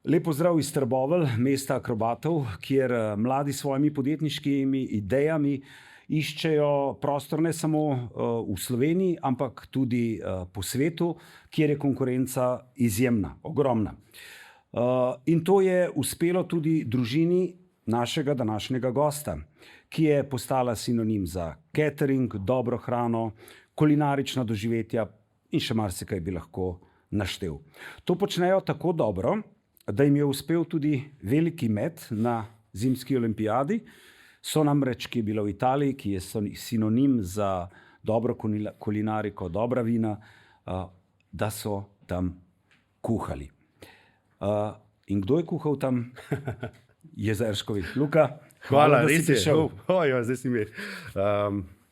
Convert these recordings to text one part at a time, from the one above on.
Lepo zdrav iz Trbovelj, mesta akrobatov, kjer mladi s svojimi podjetniškimi idejami iščejo prostor ne samo v Sloveniji, ampak tudi po svetu, kjer je konkurenca izjemna, ogromna. In to je uspelo tudi družini našega današnjega gosta, ki je postala sinonim za catering, dobro hrano, kulinarična doživetja in še marsikaj bi lahko naštel. To počnejo tako dobro, da jim je uspel tudi veliki met na zimski olimpijadi. So namreč, ki je bila v Italiji, ki je sinonim za dobro kulinariko, dobra vina, da so tam kuhali. In kdo je kuhal tam? Jezerškovi. Luka, hvala, res je šel. Zdaj si mi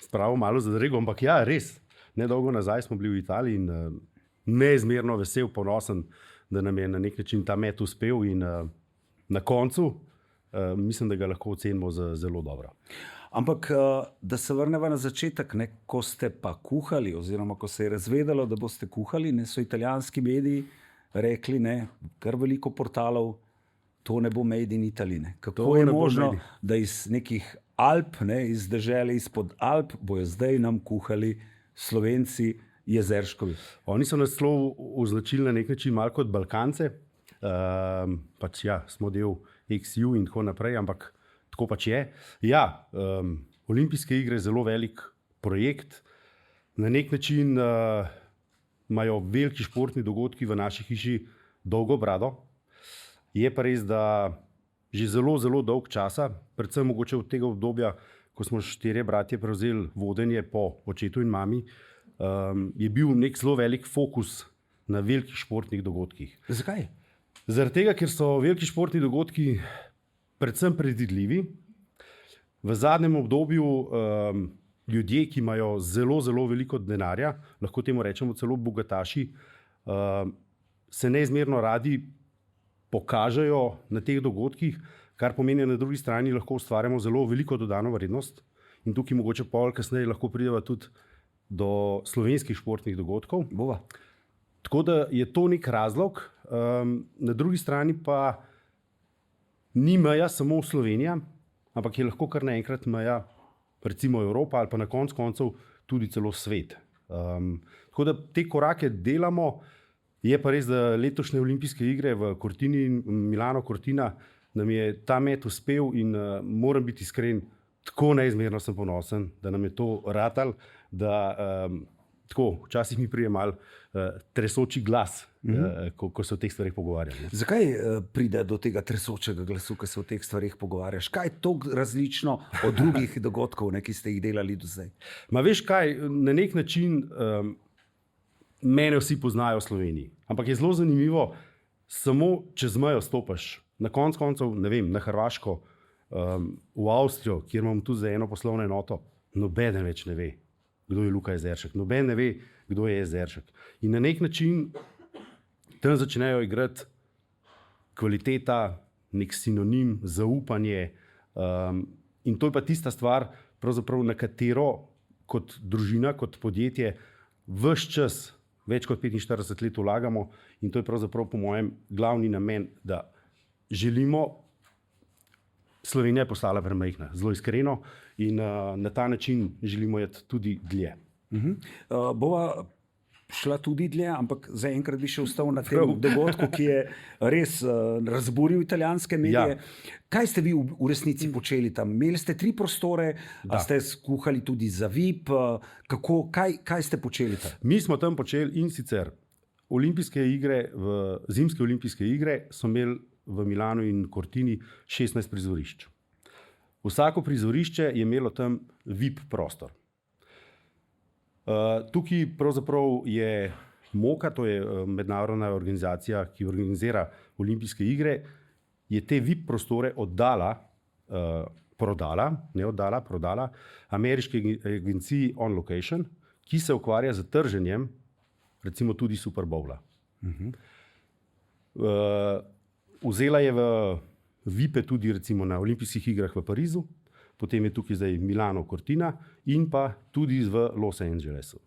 spravo malo zadrego, ampak ja, res. Nedolgo nazaj smo bili v Italiji in neizmerno vesel, ponosen, da nam je na nek način ta met uspel in na koncu mislim, da ga lahko ocenimo za zelo dobro. Ampak da se vrnemo na začetek, ne, ko ste pa kuhali oziroma ko se je razvedelo, da boste kuhali, ne, so italijanski mediji rekli, ne, kar veliko portalov, to ne bo made in Italy. Ne. Kako je možno, da iz nekih Alp, ne, iz dežele izpod Alp, bojo zdaj nam kuhali Slovenci Jezerškovi? Oni so nas celo označili na nek način malo kot Balkance. Pač ja, smo del XU in tako naprej, ampak tako pač je. Ja, olimpijske igre je zelo velik projekt. Na nek način imajo veliki športni dogodki v naši hiši dolgo brado. Je pa res, da že zelo, zelo dolg časa, predvsem mogoče od tega obdobja, ko smo 4 bratje prevzeli vodenje po očetu in mami, je bil nek zelo velik fokus na velikih športnih dogodkih. Zakaj? Zaradi tega, ker so veliki športni dogodki predvsem predvidljivi. V zadnjem obdobju ljudje, ki imajo zelo, zelo veliko denarja, lahko temu rečemo celo bogataši, se neizmerno radi pokažejo na teh dogodkih, kar pomeni, na drugi strani lahko ustvarjamo zelo veliko dodano vrednost. In tukaj mogoče pol kasneje lahko prideva tudi do slovenskih športnih dogodkov. Bova. Tako da je to nek razlog. Na drugi strani pa ni meja samo Slovenija, ampak je lahko kar naenkrat meja recimo Evropa ali pa na koncu koncev tudi celo svet. Tako da te korake delamo. Je pa res, da letošnje olimpijske igre v Cortini in Milano Cortina nam je ta met uspel in moram biti iskren, tako neizmerno sem ponosen, da nam je to ratal, da tako, včasih mi pride malo tresoči glas, ko se o teh stvarih pogovarjam. Zakaj pride do tega tresočega glasu, ko se o teh stvarih pogovarjaš? Kaj je tako različno od drugih dogodkov, ne, ki ste jih delali do zdaj? Ma veš kaj, na nek način mene vsi poznajo v Sloveniji, ampak je zelo zanimivo, samo čez mejo stopaš. Na koncu koncev, ne vem, na Hrvaško, v Avstrijo, kjer imam tudi za eno poslovno enoto, nobeden več ne ve, kdo je Luka Jezeršek. Noben ne ve, kdo je Jezeršek. In na nek način tam začnejo igrati kvaliteta, nek sinonim, zaupanje. In to je pa tista stvar, pravzaprav na katero kot družina, kot podjetje, ves čas, več kot 45 let vlagamo, in to je pravzaprav po mojem glavni namen, da želimo, Slovenija je postala premajhna, zelo iskreno, in na ta način želimo iti tudi dlje. Bova šla tudi dlje, ampak zaenkrat bi še ostal na tem dogodku, ki je res razburil italijanske medije. Ja. Kaj ste vi v resnici počeli tam? Imeli ste 3 prostore, a ste skuhali tudi za VIP? Kaj ste počeli tam? Mi smo tam počeli in sicer olimpijske igre, zimske olimpijske igre so imeli v Milanu in Cortini 16 prizorišč. Vsako prizorišče je imelo tam VIP prostor. Tukaj pravzaprav je MOKA, to je mednarodna organizacija, ki organizira olimpijske igre, je te VIP prostore prodala ameriški agenciji On Location, ki se ukvarja z trženjem recimo tudi Super Bowla. Vzela je v VIP-e tudi recimo na olimpijskih igrah v Parizu, potem je tukaj zdaj Milano Cortina in pa tudi v Los Angelesu.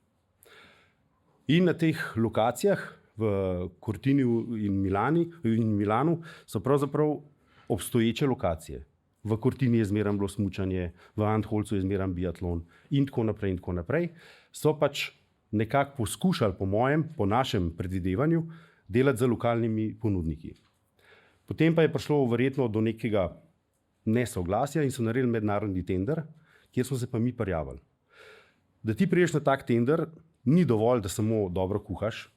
In na teh lokacijah v Cortinu in Milanu so pravzaprav obstoječe lokacije. V Cortini je zmeraj bilo smučanje, v Antholzu je zmeraj biatlon in tako naprej in tako naprej. So pač nekako poskušali, po našem predvidevanju, delati z lokalnimi ponudniki. Potem pa je prišlo verjetno do nekega nesoglasja in so naredili mednarodni tender, kjer smo se pa mi prijavili. Da ti priješ na tak tender, ni dovolj, da samo dobro kuhaš,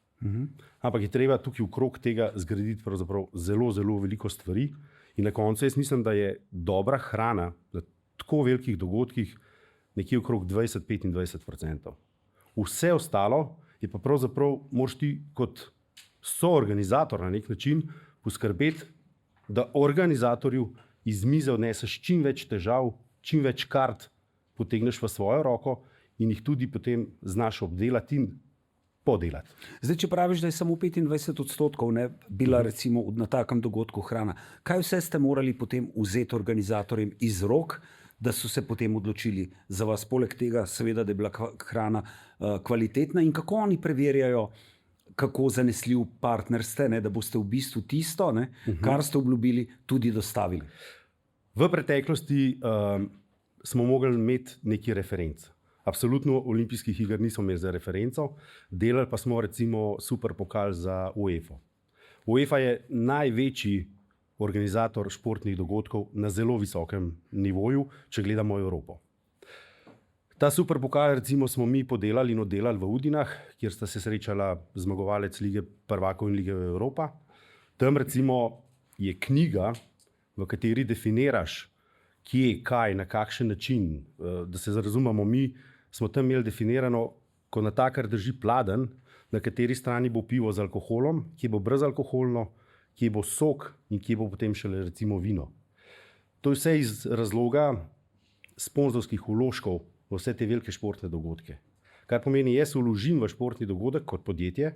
ampak je treba tukaj okrog tega zgraditi pravzaprav zelo, zelo veliko stvari. In na koncu jaz mislim, da je dobra hrana na tako velikih dogodkih nekje okrog 20-25%. Vse ostalo je pa pravzaprav moraš ti kot soorganizator na nek način poskrbeti, da organizatorju iz mize odneseš čim več težav, čim več kart potegneš v svojo roko in jih tudi potem znaš obdelati in podelati. Zdaj, če praviš, da je samo 25% bila recimo na takem dogodku hrana, kaj vse ste morali potem vzeti organizatorjem iz rok, da so se potem odločili za vas, poleg tega seveda, da je bila hrana kvalitetna in kako oni preverjajo, kako zanesljiv partner ste, da boste v bistvu tisto, kar ste obljubili, tudi dostavili? V preteklosti smo mogli imeti neki referenc. Absolutno olimpijskih iger nismo imeli za referenco, delali pa smo recimo super pokal za UEFA. UEFA je največji organizator športnih dogodkov na zelo visokem nivoju, če gledamo Evropo. Ta super pokal recimo smo mi podelali in oddelali v Udinah, kjer sta se srečala zmagovalec Lige prvakov in Lige Evropa. Tam recimo je knjiga, v kateri definiraš, kje, kaj, na kakšen način, da se razumemo, mi smo tam imeli definirano, ko natakar drži pladenj, na kateri strani bo pivo z alkoholom, kje bo brezalkoholno, kje bo sok in kje bo potem šele recimo vino. To je vse iz razloga sponzorskih vložkov v vse te velike športne dogodke. Kar pomeni, jaz vložim v športni dogodek kot podjetje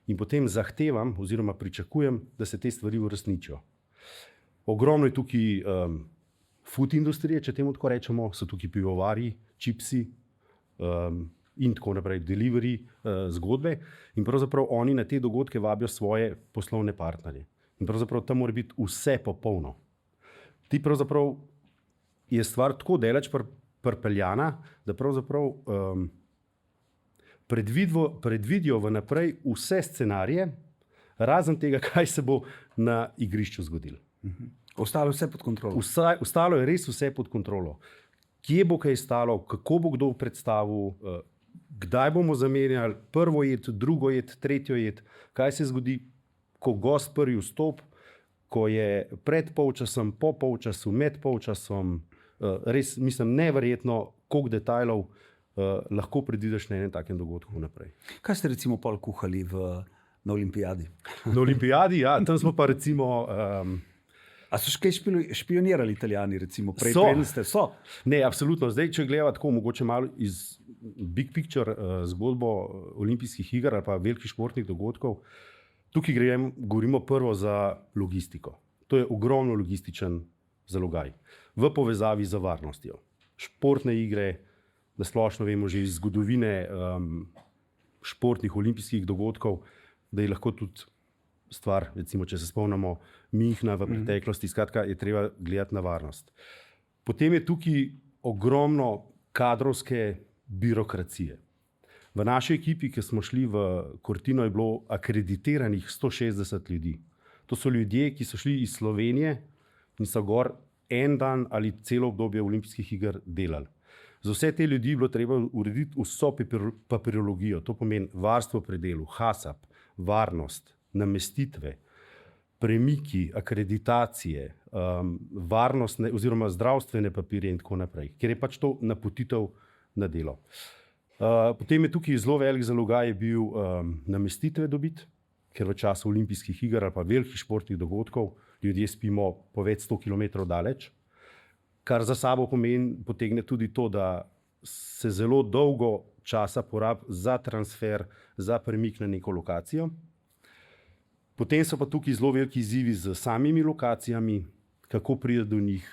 in potem zahtevam oziroma pričakujem, da se te stvari uresničijo. Ogromno je tukaj food industrije, če temu tako rečemo, so tukaj pivovari, čipsi in tako naprej, delivery zgodbe in pravzaprav oni na te dogodke vabijo svoje poslovne partnerje. In pravzaprav tam mora biti vse popolno. Ti pravzaprav je stvar tako daleč pripeljana, da pravzaprav predvidijo vnaprej vse scenarije, razen tega, kaj se bo na igrišču zgodilo. Ostalo vse pod kontrolo. Ostalo je res vse pod kontrolo. Kje bo kaj stalo, kako bo kdo predstavil, kdaj bomo zamenjali prvo jed, drugo jed, tretjo jed, kaj se zgodi, ko gost prvi vstop, ko je pred polčasom, po polčasu, med polčasom, res mislim neverjetno, koliko detajlov lahko predvidiš na enem takem dogodku naprej. Kaj ste recimo pol kuhali na olimpijadi? Na olimpijadi, ja, tam smo pa recimo... A so še kaj špionirali Italijani, recimo? So? Ne, absolutno. Zdaj, če gledamo tako, mogoče malo iz big picture zgodbo olimpijskih iger ali pa velikih športnih dogodkov, tukaj govorimo prvo za logistiko. To je ogromno logističen zalogaj v povezavi z varnostjo. Športne igre, na splošno vemo že iz zgodovine športnih olimpijskih dogodkov, da je lahko tudi stvar, recimo, če se spomnimo Münchna v preteklosti, skratka, je treba gledati na varnost. Potem je tukaj ogromno kadrovske birokracije. V naši ekipi, ki smo šli v Cortino, je bilo akreditiranih 160 ljudi. To so ljudje, ki so šli iz Slovenije in so gor en dan ali celo obdobje olimpijskih iger delali. Za vse te ljudi je bilo treba urediti vso papirologijo, to pomeni varstvo pri delu, HACCP, varnost, namestitve, premiki, akreditacije, varnostne oziroma zdravstvene papirje in tako naprej, ker je pač to napotitev na delo. Potem je tukaj zelo velik zalogaj bil namestitve dobiti, ker v času olimpijskih iger ali pa velikih športnih dogodkov ljudje spimo po več 100 km daleč, kar za sabo potegne tudi to, da se zelo dolgo časa porabi za transfer, za premik na neko lokacijo. Potem so pa tukaj zelo veliki izzivi z samimi lokacijami, kako priti do njih,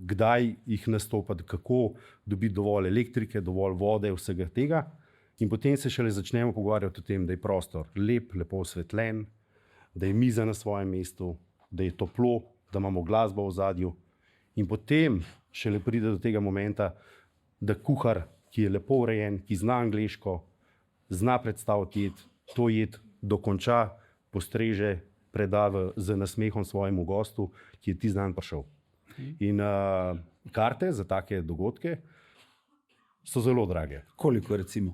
kdaj jih nastopati, kako dobiti dovolj elektrike, dovolj vode, vsega tega. In potem se šele začnemo pogovarjati o tem, da je prostor lep, lepo osvetljen, da je miza na svojem mestu, da je toplo, da imamo glasbo v zadju. In potem šele pride do tega momenta, da kuhar, ki je lepo urejen, ki zna angleško, zna predstaviti jed, to jed dokonča, postreže, preda z nasmehom svojemu gostu, ki je ti dan prišel. In karte za take dogodke so zelo drage. Koliko recimo?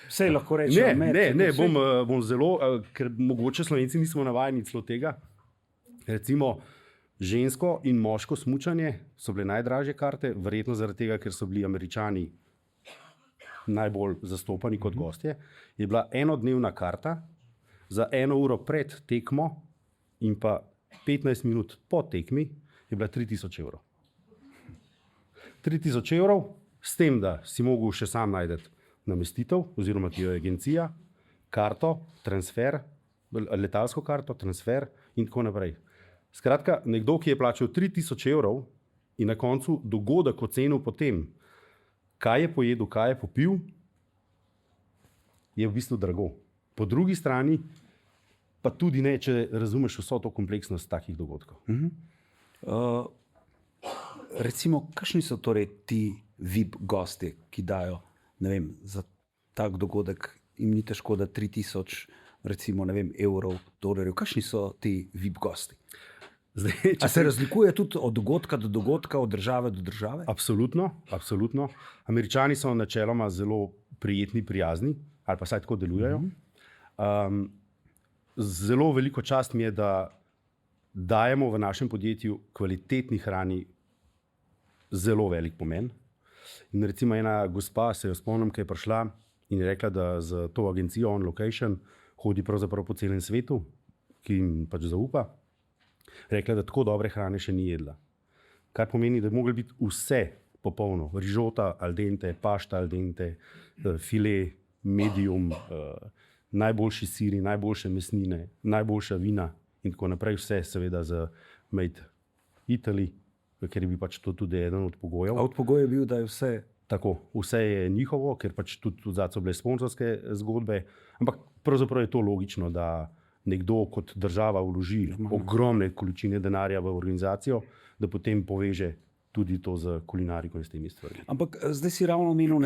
Vse lahko rečemo. Ne, bom zelo, ker mogoče Slovenci nismo navajeni celo tega. Recimo žensko in moško smučanje so bile najdražje karte, verjetno zaradi tega, ker so bili Američani najbolj zastopani kot gostje. Je bila enodnevna karta za 1 uro pred tekmo in pa 15 minut po tekmi je bila 3000 evrov. 3000 evrov, s tem, da si mogel še sam najdeti namestitev, oziroma ti jo je agencija, karto, transfer, letalsko karto, transfer in tako naprej. Skratka, nekdo, ki je plačal 3000 evrov in na koncu dogodek ocenil potem, kaj je pojedel, kaj je popil, je v bistvu drago. Po drugi strani pa tudi ne, če razumeš vso to kompleksnost takih dogodkov. Recimo, kakšni so torej ti VIP gosti, ki dajo, ne vem, za tak dogodek jim ni težko da 3000 recimo, ne vem, evrov, dolarjev. Kakšni so ti VIP gosti? Zdaj, A se razlikuje tudi od dogodka do dogodka, od države do države? Absolutno, absolutno. Američani so načeloma zelo prijetni, prijazni, ali pa vsaj tako delujejo. Zelo veliko čast mi je, da dajemo v našem podjetju kvalitetni hrani zelo velik pomen. In recimo ena gospa, se jo spomnim, ki je prišla in je rekla, da z to agencijo On Location hodi pravzaprav po celem svetu, ki jim pač zaupa. Rekla, da tako dobre hrane še ni jedla. Kar pomeni, da bi mogli biti vse popolno. Rižota al dente, pašta al dente, file, medium, najboljši siri, najboljše mesnine, najboljša vina in tako naprej. Vse seveda za Made Italy, ker je bil pač to tudi eden od pogojev. A od pogoja je bil, da je vse... Tako, vse je njihovo, ker pač tudi so bile sponzorske zgodbe, ampak pravzaprav je to logično, da nekdo kot država vloži ogromne količine denarja v organizacijo, da potem poveže tudi to z kulinariko in s temi stvarmi. Ampak zdaj si ravno omenil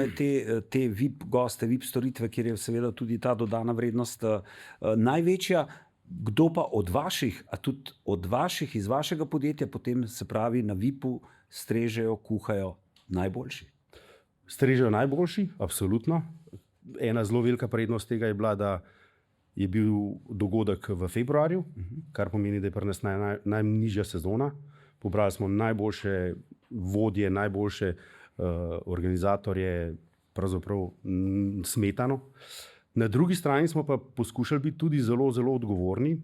te VIP goste, VIP storitve, kjer je seveda tudi ta dodana vrednost največja. Kdo pa od vaših, a tudi od vaših, iz vašega podjetja, potem se pravi na VIP-u strežejo, kuhajo najboljši? Strežejo najboljši, absolutno. Ena zelo velika prednost tega je bila, da je bil dogodek v februarju, kar pomeni, da je pri nas najnižja sezona. Pobrali smo najboljše vodje, najboljše organizatorje, pravzaprav smetano. Na drugi strani smo pa poskušali biti tudi zelo, zelo odgovorni.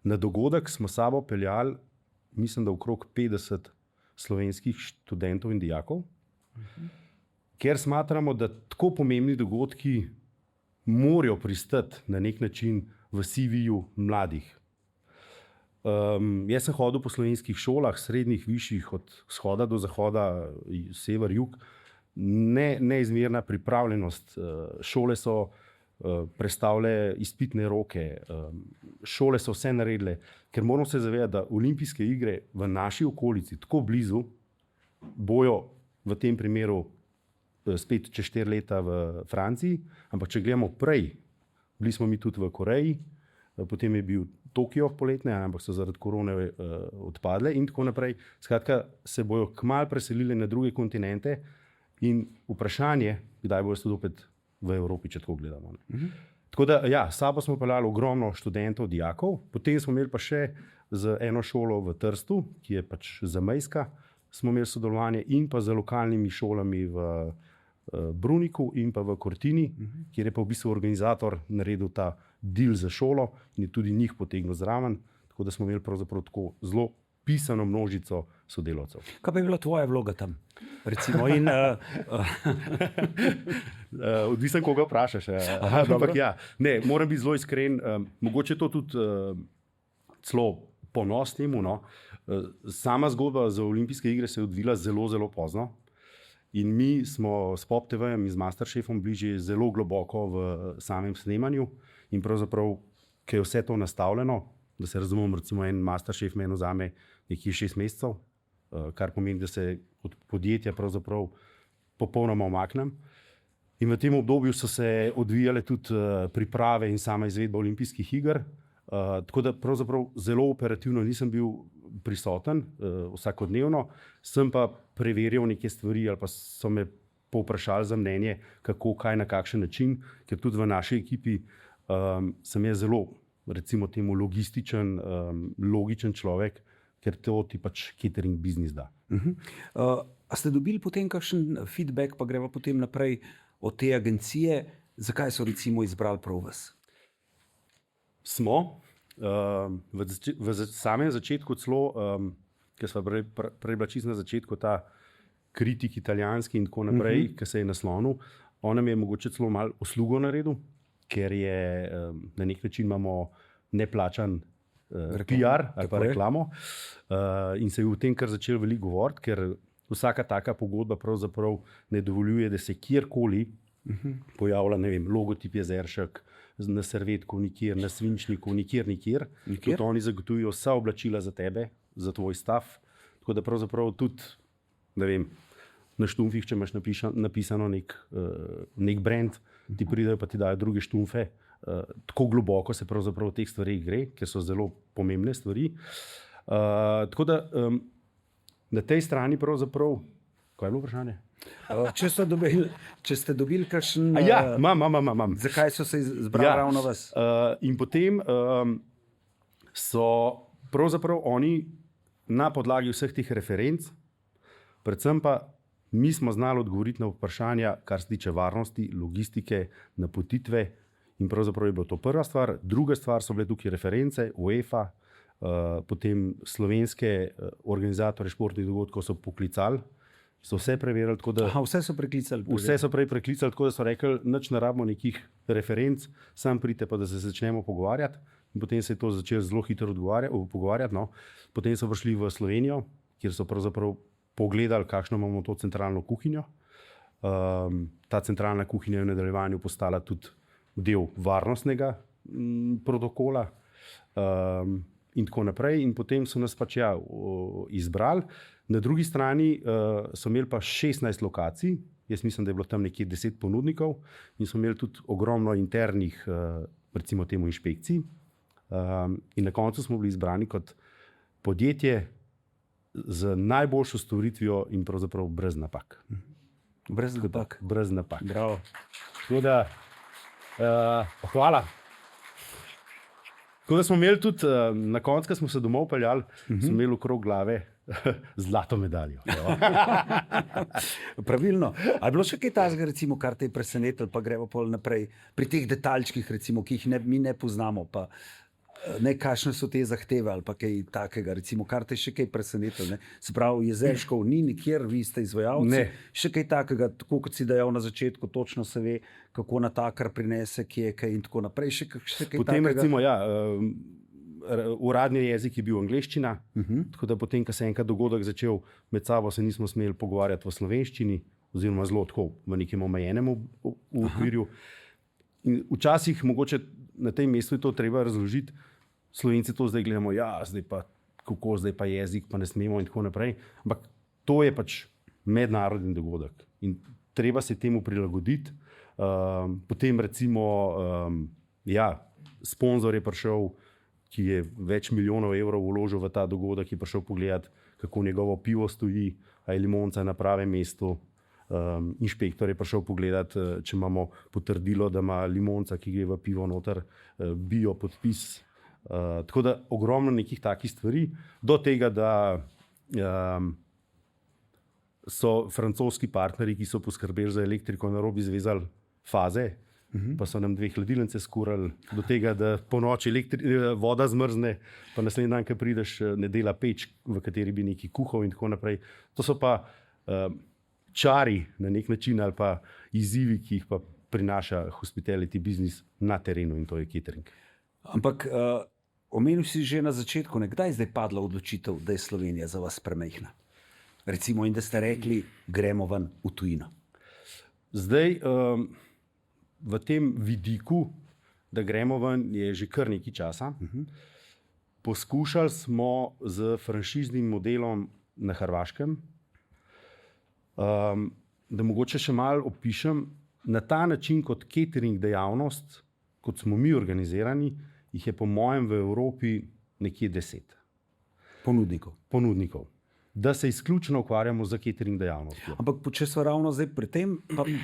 Na dogodek smo s sabo peljali, mislim, da okrog 50 slovenskih študentov in dijakov, ker smatramo, da tako pomembni dogodki morajo pristati na nek način v CV-ju mladih. Jaz sem hodil po slovenskih šolah, srednjih, višjih, od vzhoda do zahoda, sever, jug. Neizmerna pripravljenost. Šole so prestavile izpitne roke, šole so vse naredile, ker moramo se zavedati, da olimpijske igre v naši okolici, tako blizu, bojo v tem primeru spet čez 4 leta v Franciji, ampak če gledamo prej, bili smo mi tudi v Koreji, potem je bil Tokio poletne, ampak so zaradi korone odpadle in tako naprej. Skratka, se bojo kmalu preselile na druge kontinente in vprašanje, kdaj bojo tudi opet v Evropi, če tako gledamo. Tako da, ja, sabo smo peljali ogromno študentov, dijakov, potem smo imeli pa še z eno šolo v Trstu, ki je pač zamejska, smo imeli sodelovanje in pa z lokalnimi šolami v Bruniku in pa v Cortini, kjer je pa v bistvu organizator naredil ta deal za šolo in je tudi njih potegnil zraven, tako da smo imeli pravzaprav tako zelo pisano množico sodelavcev. Kaj pa je bila tvoja vloga tam? Recimo in... Odvisen, koga vprašaš. Ampak ja, ne, moram biti zelo iskren. Mogoče to tudi celo ponos temu. No. Sama zgodba za olimpijske igre se je odvila zelo, zelo pozno. In mi smo s Pop TV-jem in z Masterchefom bili že zelo globoko v samem snemanju. In pravzaprav, ker je vse to nastavljeno, da se razumemo, recimo en Masterchef meni vzame nekje 6 mesecev, kar pomeni, da se od podjetja pravzaprav popolnoma umaknem. In v tem obdobju so se odvijale tudi priprave in sama izvedba olimpijskih iger. Tako da pravzaprav zelo operativno nisem bil prisoten vsakodnevno, sem pa preverjal neke stvari ali pa so me povprašali za mnenje, kako, kaj, na kakšen način, ker tudi v naši ekipi sem jaz zelo, recimo temu, logističen, logičen človek, ker to ti pač catering biznis da. A ste dobili potem kakšen feedback, pa greva potem naprej od te agencije, zakaj so recimo izbrali prav vas? Smo. V samem začetku celo, ker smo prej bila čisto na začetku ta kritik italijanski in tako naprej, ki se je naslonil, on nam je mogoče celo malo uslugo naredil, ker je na nek način imamo neplačan PR ali pa reklamo in se je v tem kar začel veliko govoriti, ker vsaka taka pogodba pravzaprav ne dovoljuje, da se kjerkoli pojavlja, ne vem, logotip Jezeršek, na servetku nikjer, na svinčniku, nikjer. Tudi oni zagotovijo vsa oblačila za tebe, za tvoj stav. Tako da pravzaprav tudi, ne vem, na štumfih, če imaš napisano nek brand, ti pridejo pa ti dajo druge štumfe. Tako globoko se pravzaprav v teh stvarih gre, ker so zelo pomembne stvari. Tako da na tej strani pravzaprav, kaj je bilo vprašanje? Če ste dobili kakšen... Ja, imam. Zakaj so se izbrali ravno vas? In potem so pravzaprav oni na podlagi vseh teh referenc, predvsem pa mi smo znali odgovoriti na vprašanja, kar se tiče varnosti, logistike, napotitve, in pravzaprav je bila to prva stvar. Druga stvar so bile tukaj reference, UEFA, potem slovenske organizatorje športnih dogodkov so poklicali, so vse preverili. Vse so preklicali? Vse so prej preklicali, tako da so rekli, nič ne rabimo nekih referenc, sam pridite pa, da se začnemo pogovarjati. In potem se je to začelo zelo hitro pogovarjati. No. Potem so prišli v Slovenijo, kjer so pravzaprav pogledali, kakšno imamo to centralno kuhinjo. Ta centralna kuhinja je v nadaljevanju postala tudi del varnostnega protokola in tako naprej. In potem so nas pač izbrali. Na drugi strani so imeli pa 16 lokacij, jaz mislim, da je bilo tam nekje 10 ponudnikov in so imeli tudi ogromno internih, recimo temu, inšpekcij. In na koncu smo bili izbrani kot podjetje z najboljšo storitvijo in pravzaprav brez napak. Brez napak? Brez napak. Bravo. Tako da, hvala. Tako da smo imeli tudi, na koncu, ko smo se domov peljali, smo imeli okrog glave zlato medaljo. Pravilno. Ali je bilo še kaj takega, recimo, kar te je presenetilo, pa gremo pol naprej pri teh detaljčkih, recimo, ki jih mi ne poznamo, pa ne, kakšne so te zahteve ali pa kaj takega, recimo, kar te še kaj presenetilo. Se pravi, Jezerškov ni nikjer, vi ste izvajalci. Ne. Še kaj takega, tako kot si dejal na začetku, točno se ve, kako natakar prinese, kje je kaj in tako naprej. Še kaj potem, takega? Recimo, uradni jezik je bil angleščina, tako da potem, ko se je enkrat dogodek začel, med sabo se nismo smeli pogovarjati v slovenščini, oziroma zelo tako v nekem omejenem okvirju. In včasih, mogoče na tem mestu je to treba razložiti, Slovenci to zdaj gledamo, zdaj pa kako, zdaj pa jezik, pa ne smemo in tako naprej. Ampak to je pač mednarodni dogodek in treba se temu prilagoditi. Potem recimo, sponzor je prišel, ki je več milijonov evrov vložil v ta dogodek, je prišel pogledati, kako njegovo pivo stoji, a je limonca na pravem mestu. Inšpektor je prišel pogledati, če imamo potrdilo, da ima limonca, ki gre v pivo noter, bio podpis. Tako da ogromno nekih takih stvari, do tega, da so francoski partnerji, ki so poskrbeli za elektriko, na robi zvezali faze, pa so nam 2 hladilnice skurali, do tega, da po noči voda zmrzne, pa naslednji dan, ko prideš, ne dela peč, v kateri bi nekaj kuhal in tako naprej. To so pa čari na nek način ali pa izzivi, ki jih pa prinaša hospitality business na terenu, in to je catering. Ampak omenil si že na začetku, kdaj je zdaj padla odločitev, da je Slovenija za vas premajhna? recimo, in da ste rekli, gremo ven v tujino? Zdaj, v tem vidiku, da gremo ven, je že kar nekaj časa. Poskušali smo z franšiznim modelom na Hrvaškem, da mogoče še malo opišem, na ta način kot catering dejavnost, kot smo mi organizirani, jih je po mojem v Evropi nekje 10 ponudnikov, da se izključno ukvarjamo z catering dejavnostjo. Ampak če smo ravno zdaj pri tem,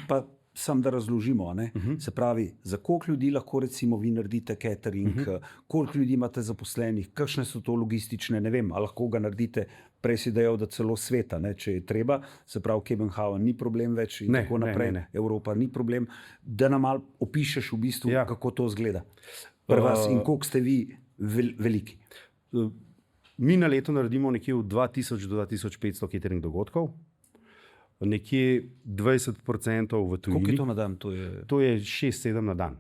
pa sam da razložimo, se pravi, za koliko ljudi lahko recimo vi naredite catering, koliko ljudi imate zaposlenih, kakšne so to logistične, ne vem, ali lahko ga naredite, prej si dejal, da celo sveta, če je treba, se pravi, Kopenhagen ni problem več in tako naprej, Evropa ni problem, da nam malo opišeš v bistvu, kako to izgleda pri vas in koliko ste vi veliki. Mi na leto naredimo nekje od 2000 do 2500 catering dogodkov, nekje 20% v tujini. Koliko je to na dan? To je 6-7 na dan.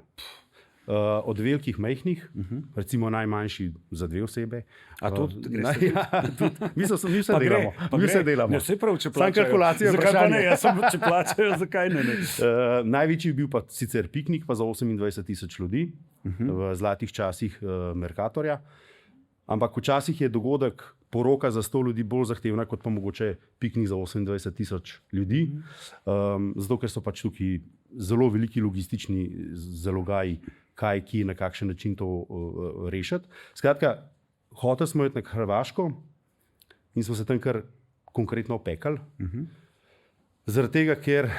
Od velikih, majhnih, recimo najmanjši za 2 osebe. A to greš? Mi vse delamo. Mi vse delamo. Ne, vse prav, če plačajo. Zakaj pa ne? Jaz sem, če plačajo, zakaj ne? Največji je bil pa sicer piknik, pa za 28,000 ljudi v zlatih časih Mercatorja. Ampak včasih je dogodek poroka za 100 ljudi bolj zahtevna, kot pa mogoče piknik za 28,000 ljudi. Zato, ker so pač tukaj zelo veliki logistični zalogaji, kaj, ki na kakšen način to rešiti. Skratka, hoteli smo iti na Hrvaško in smo se tam kar konkretno opekali. Zaradi tega, ker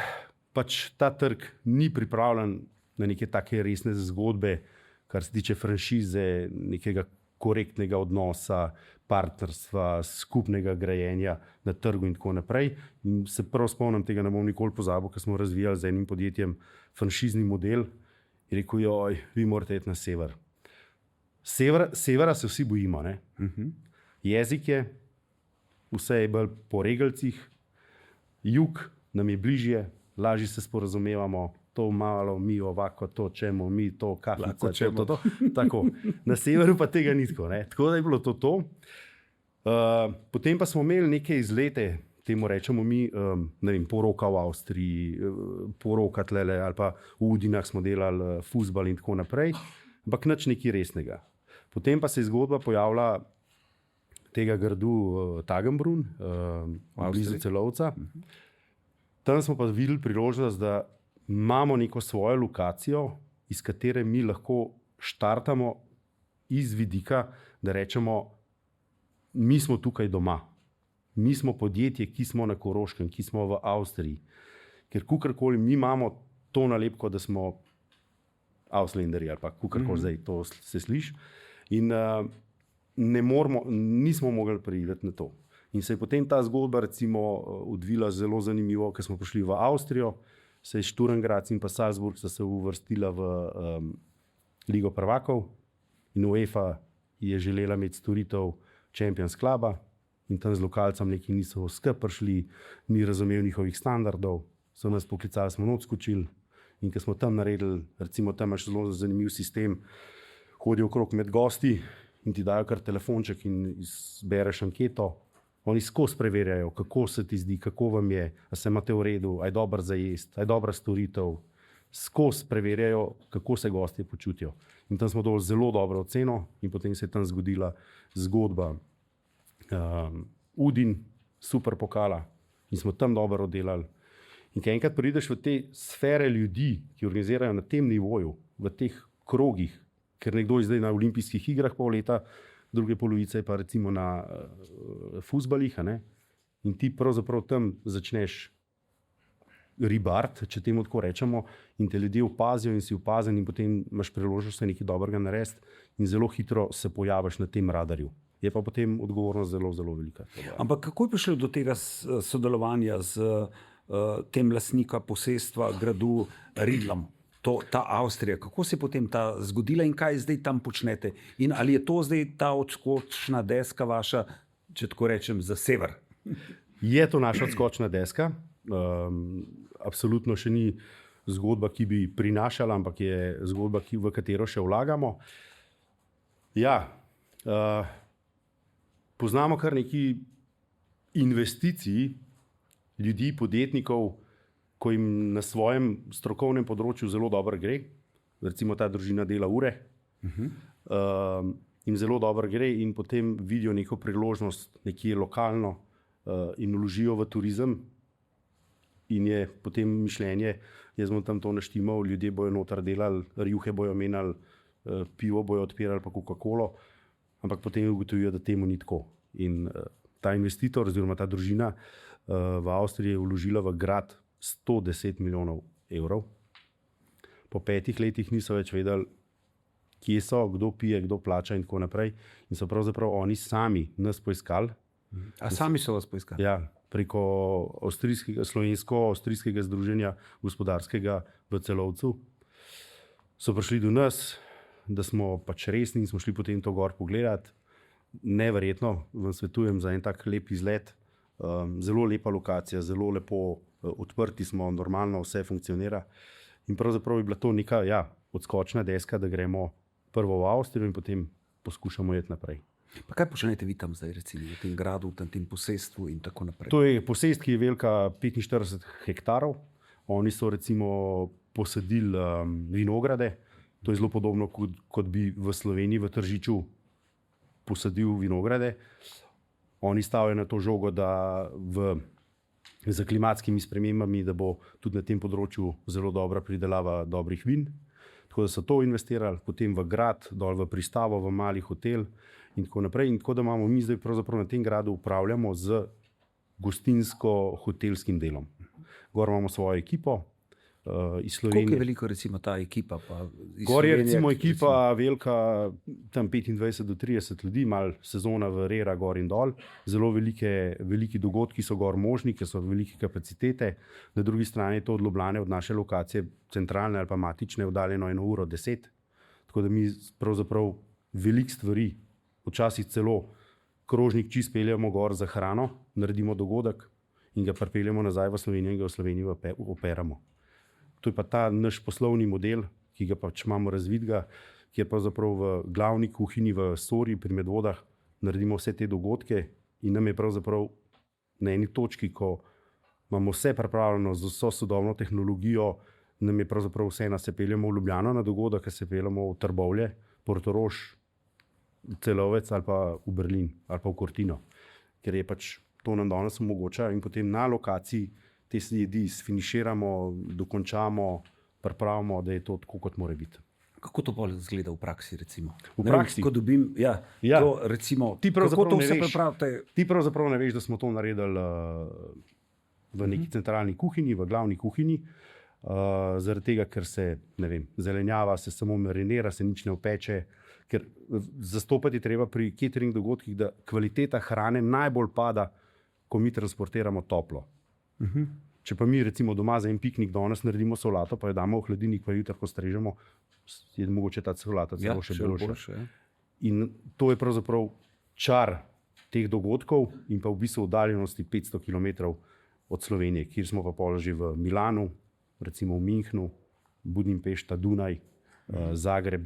pač ta trg ni pripravljen na neke take resne zgodbe, kar se tiče franšize, nekega korektnega odnosa, partnerstva, skupnega grajenja na trgu in tako naprej. In se prav spomnim, tega ne bom nikoli pozabil, ker smo razvijali z enim podjetjem franšizni model in rekel, joj, vi morate iti na sever. Severa se vsi bojimo, ne? Jezik je, vse je bolj po regalcih, jug nam je bližje, lažje se sporazumevamo, to malo, mi ovako, to čemo, mi to, kafica, čemo. To. Tako. Na severu pa tega ni tako. Tako da je bilo to. Potem pa smo imeli neke izlete, temu rečemo mi, ne vem, poroka v Avstriji, poroka tlele, ali pa v Udinah smo delali fuzbal in tako naprej, ampak nič nekaj resnega. Potem pa se je zgodba pojavila tega gradu Tagenbrun, blizu Celovca. Tam smo pa videli priložnost, da imamo neko svojo lokacijo, iz katere mi lahko štartamo iz vidika, da rečemo, mi smo tukaj doma. Mi smo podjetje, ki smo na Koroškem, ki smo v Avstriji. Ker kukarkoli mi imamo to nalepko, da smo Ausländeri ali pa kukarkoli zdaj to se sliši. In nismo mogli priti na to. In se je potem ta zgodba recimo odvila zelo zanimivo, ker smo prišli v Avstrijo, se je Sturm Graz in pa Salzburg sta se uvrstila v Ligo prvakov in UEFA je želela imeti storitev Champions Cluba in tam z lokalcem neki niso skupaj prišli, ni razumel njihovih standardov, so nas poklicali, smo not skočili in ko smo tam naredili, recimo tam imaš zelo zanimiv sistem, hodijo okrog med gosti in ti dajo kar telefonček in izbereš anketo. Oni skozi preverjajo, kako se ti zdi, kako vam je, a se imate v redu, a je dobro za jesti, a je dobra storitev. Skozi preverjajo, kako se gostje počutijo. In tam smo dobili zelo dobro oceno in potem se je tam zgodila zgodba Udin, super pokala in smo tam dobro oddelali. In ko enkrat prideš v te sfere ljudi, ki organizirajo na tem nivoju, v teh krogih, ker nekdo je zdaj na olimpijskih igrah pol leta, druge polovice pa recimo na fuzbalih, in ti pravzaprav tam začneš ribart, če temu tako rečemo, in te ljudje opazijo in si opazen in potem imaš priložnost nekaj dobrega narediti in zelo hitro se pojaviš na tem radarju. Je pa potem odgovornost zelo, zelo velika. Ampak kako je prišlo do tega sodelovanja z tem lastnika posestva gradu Ridlam? Ta Avstrija, kako se je potem ta zgodila in kaj zdaj tam počnete? In ali je to zdaj ta odskočna deska vaša, če tako rečem, za sever? Je to naša odskočna deska. Absolutno še ni zgodba, ki bi prinašala, ampak je zgodba, v katero še vlagamo. Ja, poznamo kar nekaj investicij ljudi, podjetnikov, ko jim na svojem strokovnem področju zelo dobro gre, recimo ta družina dela ure, jim zelo dobro gre in potem vidijo neko priložnost nekje lokalno in vložijo v turizem in je potem mišljenje, jaz bom tam to naštimal, ljudje bojo noter delali, rjuhe bojo menjali, pivo bojo odpirali pa Coca-Colo, ampak potem ugotovijo, da temu ni tako. In ta investitor oziroma ta družina v Avstriji je vložila v grad 110 milijonov evrov. Po 5 letih niso več vedeli, kje so, kdo pije, kdo plača in tako naprej. In so pravzaprav oni sami nas poiskali. A sami so vas poiskali? Ja, preko slovensko-avstrijskega združenja gospodarskega v Celovcu. So prišli do nas, da smo pač resni in smo šli potem to gor pogledati. Neverjetno, vam svetujem za en tak lep izlet. Zelo lepa lokacija, zelo lepo odprti smo, normalno vse funkcionira. In pravzaprav je bila to neka odskočna deska, da gremo prvo v Avstrijo in potem poskušamo iti naprej. Pa kaj počnete vi tam zdaj, recimo, v tem gradu, v tem posestvu in tako naprej? To je posest, ki je velika 45 hektarov. Oni so recimo posadili vinograde. To je zelo podobno, kot bi v Sloveniji v Tržiču posadil vinograde. Oni stavijo na to žogo, da za klimatskimi spremembami, da bo tudi na tem področju zelo dobra pridelava dobrih vin. Tako da so to investirali, potem v grad, dol v pristavo, v mali hotel in tako naprej. In tako da imamo mi zdaj pravzaprav na tem gradu upravljamo z gostinsko-hotelskim delom. Gor imamo svojo ekipo iz Slovenije. Koliko je veliko recimo ta ekipa? Gor je recimo ekipa velika, tam 25 do 30 ljudi, malo sezona varira gor in dol. Zelo veliki dogodki so gor možni, ker so velike kapacitete. Na drugi strani je to od Ljubljane, od naše lokacije, centralne ali pa matične, oddaljeno 1:10. Tako da mi pravzaprav veliko stvari, včasih celo krožnik čist peljemo gor za hrano, naredimo dogodek in ga pripeljemo nazaj v Slovenijo in ga v Sloveniji operamo. To je pa ta naš poslovni model, ki ga pač imamo razvidga, kjer pravzaprav v glavni kuhinji v Sori pri Medvodah naredimo vse te dogodke in nam je pravzaprav na eni točki, ko imamo vse pripravljeno z vso sodobno tehnologijo, nam je pravzaprav vseeno, se peljemo v Ljubljano na dogodek, se peljemo v Trbovlje, Portorož, Celovec ali pa v Berlin ali pa v Cortino, ker je pač to nam danes omogoča in potem na lokaciji te jedi sfiniširamo, dokončamo, pripravimo, da je to tako, kot mora biti. Kako to bolj izgleda v praksi, recimo? V praksi? Ko dobim, to recimo, kako to vse pripravite? Ti pravzaprav ne veš, da smo to naredili v neki centralni kuhinji, v glavni kuhinji, zaradi tega, ker se, ne vem, zelenjava se samo marinira, se nič ne opeče, ker zastopati treba pri catering dogodkih, da kvaliteta hrane najbolj pada, ko mi transportiramo toplo. Če pa mi recimo doma za en piknik danes naredimo solato, pa jo damo v hladilnik, pa jutri, ko strežemo, je mogoče ta solata celo še boljša. In to je pravzaprav čar teh dogodkov in pa v bistvu oddaljenosti 500 km od Slovenije, kjer smo pa pol že v Milanu, recimo v Münchnu, Budimpešta, Dunaj, Zagreb,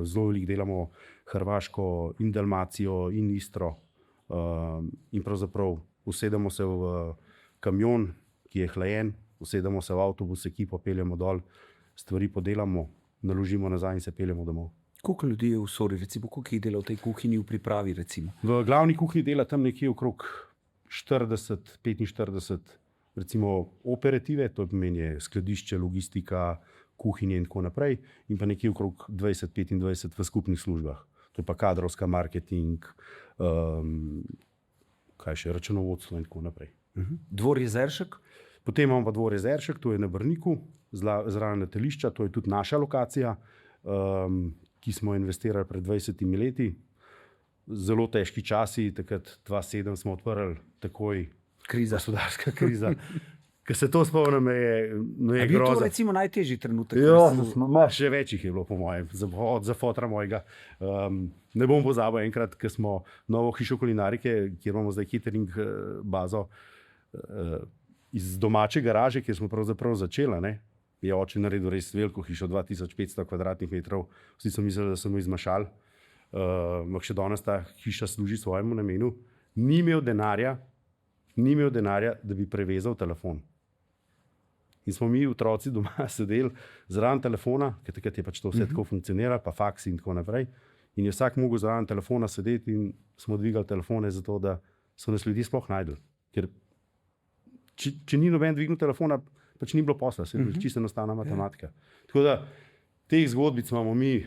zelo veliko delamo Hrvaško in Dalmacijo in Istro in pravzaprav usedemo se v kamion, ki je hlajen, usedemo se v avtobus, ekipo peljemo dol, stvari podelamo, naložimo nazaj in se peljemo domov. Koliko ljudi je v Sori, recimo, koliko jih dela v tej kuhinji v pripravi, recimo? V glavni kuhinji dela tam nekje okrog 40-45 recimo operative, to pomeni skladišče, logistika, kuhinje in tako naprej, in pa nekje okrog 20-25 v skupnih službah. To je pa kadrovska, marketing, računovodstvo in tako naprej. Dvor Jezeršek? Potem imamo pa Dvor Jezeršek, to je na Brniku, zraven letališča, to je tudi naša lokacija, ki smo investirali pred 20 leti. Zelo težki časi, takrat 2007 smo odprli takoj gospodarska kriza. Ker se to spomnim, je groza. Je bil to recimo najtežji trenutek? Še več jih je bilo, po mojem, za fotra mojega. Ne bom pozabil enkrat, ker smo novo hišo kulinarike, kjer imamo zdaj catering bazo, iz domače garaže, kjer smo pravzaprav začeli, je oče naredil res veliko hišo, 2500 kvadratnih metrov. Vsi so mislili, da smo izmašali. Še danes ta hiša služi svojemu namenu. Ni imel denarja, ni imel denarja, da bi prevezal telefon. In smo mi, otroci, doma sedeli zraven telefona, ker takrat je pač to vse tako funkcioniralo, pa faksi in tako naprej. In je vsak mogel zraven telefona sedeti in smo dvigali telefone zato, da so nas ljudje sploh najdeli. Ker če ni noben dvignil telefona, pač ni bilo posla, se je čisto enostavna matematika. Tako da teh zgodbic imamo mi,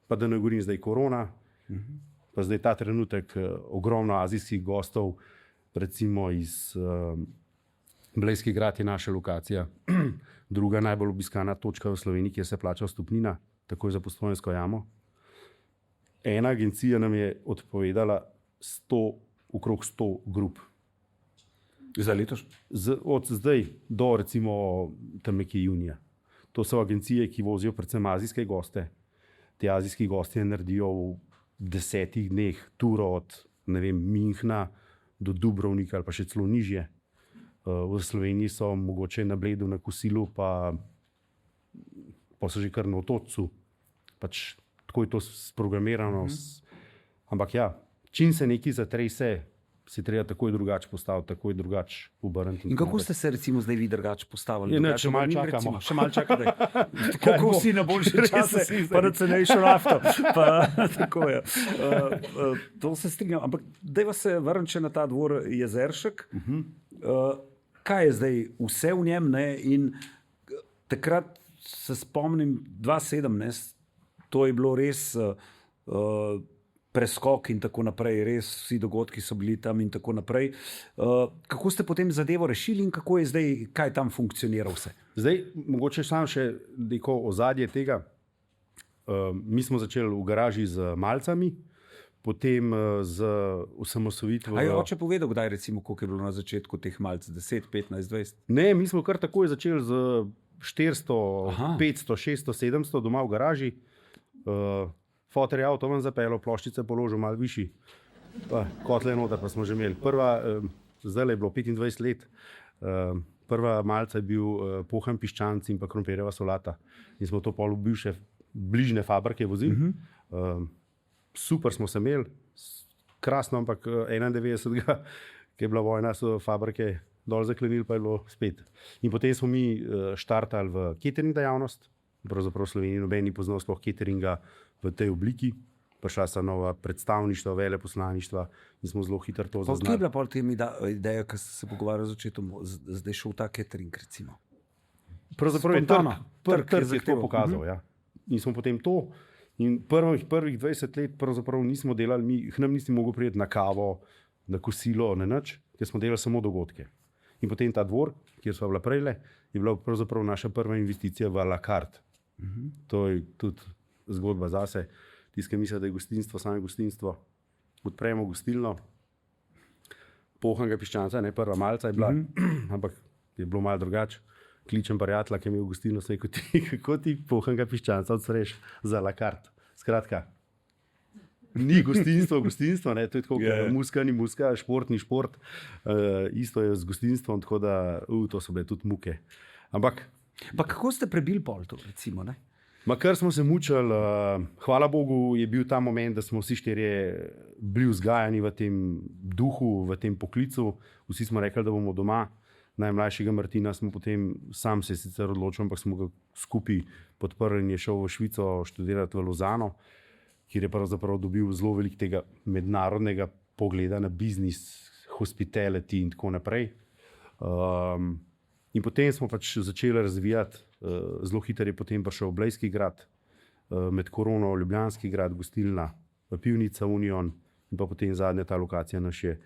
pa da ne govorim zdaj korona, pa zdaj ta trenutek ogromno azijskih gostov, recimo iz Blejski grad je naša lokacija, druga najbolj obiskana točka v Sloveniji, kjer se plača vstopnina, takoj za Postojnsko jamo. Ena agencija nam je odpovedala okrog 100 grup. Za letos? Od zdaj do recimo tam nekje junija. To so agencije, ki vozijo predvsem azijske goste. Te azijski gostje naredijo v 10 dneh turo od Minhna do Dubrovnika ali pa še celo nižje. V Sloveniji so mogoče na Bledu na kosilu, pa so že kar na otočcu. Pač tako je to sprogramirano. Ampak ja, čim se nekaj zatrese, se treba takoj drugače postaviti, takoj drugače obrniti. In kako ste se recimo zdaj vi drugače postavili? Še malo čakamo. Še malo čakate. Kako vsi na boljše čase, pa na cenejšo nafto. Tako je. To se strinjam. Ampak dajva se vrniti še na ta dvor Jezeršek. Kaj je zdaj vse v njem? Ne? In takrat se spomnim 2017, to je bilo res preskok in tako naprej, res vsi dogodki so bili tam in tako naprej. Kako ste potem zadevo rešili in kako je zdaj, kaj tam funkcionira vse? Zdaj, mogoče sam še neko ozadje tega. Mi smo začeli v garaži z malcami, potem z osamosvojitvijo. A je oče povedal, kdaj recimo, koliko je bilo na začetku teh malc? 10, 15, 20? Ne, mi smo kar takoj začeli z 400, 500, 600, 700 doma v garaži. Foter je avto ven zapeljal, ploščice položil malo višji. Kotle noter pa smo že imeli. Zdaj je bilo 25 let. Prva malca je bil pohan piščanc in pa krompirjeva solata. In smo to pol v bivše bližnje fabrike vozili. Super smo se imeli, krasno, ampak 91, ki je bila vojna, so fabrike dol zaklenili, pa je bilo spet. In potem smo mi štartali v catering dejavnost. Pravzaprav v Sloveniji noben ni poznal sploh cateringa v tej obliki. Prišla so nova predstavništva, veleposlaništva in smo zelo hitro to zaznali. Kje je bila pol tem ideja, ki ste se pogovarjali z očetom, zdaj šel ta catering recimo? Pravzaprav je trg je to pokazal. Ja. In smo potem to. In prvih 20 let pravzaprav nismo delali, nam nisi mogel priti na kavo, na kosilo, na nič, ker smo delali samo dogodke. In potem ta dvor, kjer smo bila prejle, je bila pravzaprav naša prva investicija v à la carte. To je tudi zgodba zase. Tiskaj misli, da je gostinstvo, samo gostinstvo. Odpremo gostilno, pohanega piščanca, ne prva malca je bila, ampak je bilo malo drugače. Kličem prijatelja, ki je imel gostilno, sem rekel, kako ti pohanega piščanca odsreš za à la carte. Skratka, ni gostinstvo, ne, to je tako, muska ni muska, šport ni šport, isto je z gostinstvom, tako da to so bile tudi muke. Ampak pa kako ste prebili pol to, recimo, ne? Kar smo se mučili, hvala Bogu, je bil ta moment, da smo vsi štirje bili vzgajani v tem duhu, v tem poklicu. Vsi smo rekli, da bomo doma. Najmlajšega Martina smo potem, sam se sicer odločil, ampak smo ga skupaj podprli in je šel v Švico študirati v Lozano, kjer je pravzaprav dobil zelo veliko tega mednarodnega pogleda na biznis, hospitality in tako naprej. In potem smo pač začeli razvijati, zelo hitro je potem prišel Blejski grad, med korono Ljubljanski grad, gostilna, pivnica Union in pa potem zadnja ta lokacija naš je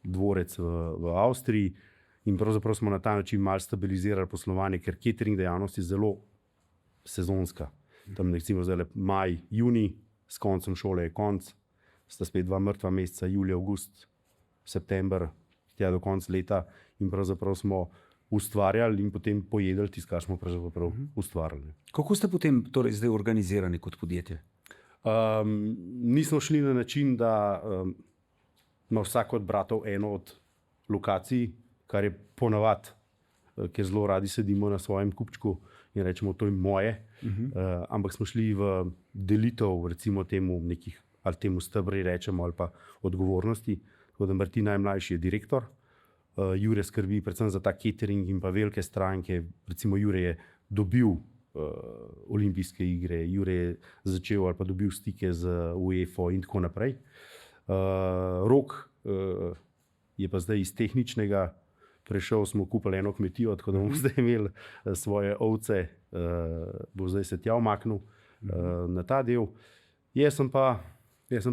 dvorec v Avstriji. In pravzaprav smo na ta način malo stabilizirali poslovanje, ker catering dejavnost je zelo sezonska. Tam recimo zdaj maj, junij, s koncem šole je konc, sta spet 2 mrtva meseca, julij, avgust, september, tja do konca leta. In pravzaprav smo ustvarjali in potem pojedli tisto, kar smo pravzaprav ustvarjali. Kako ste potem torej zdaj organizirani kot podjetje? Nismo šli na način, da ima vsak od bratov eno od lokacij, kar je ponavadi, ker zelo radi sedimo na svojem kupčku in rečemo, to je moje. Ampak smo šli v delitev, recimo temu nekih, ali temu stebri rečemo, ali pa odgovornosti. Tako da Martin najmlajši je direktor, Jure skrbi predvsem za ta catering in pa velike stranke. Recimo Jure je dobil olimpijske igre, Jure je začel ali pa dobil stike z UEFA in tako naprej. Rok je pa zdaj iz tehničnega prešel, smo kupili eno kmetijo, tako da bomo zdaj imeli svoje ovce, bo zdaj se tja umaknil na ta del. Jaz sem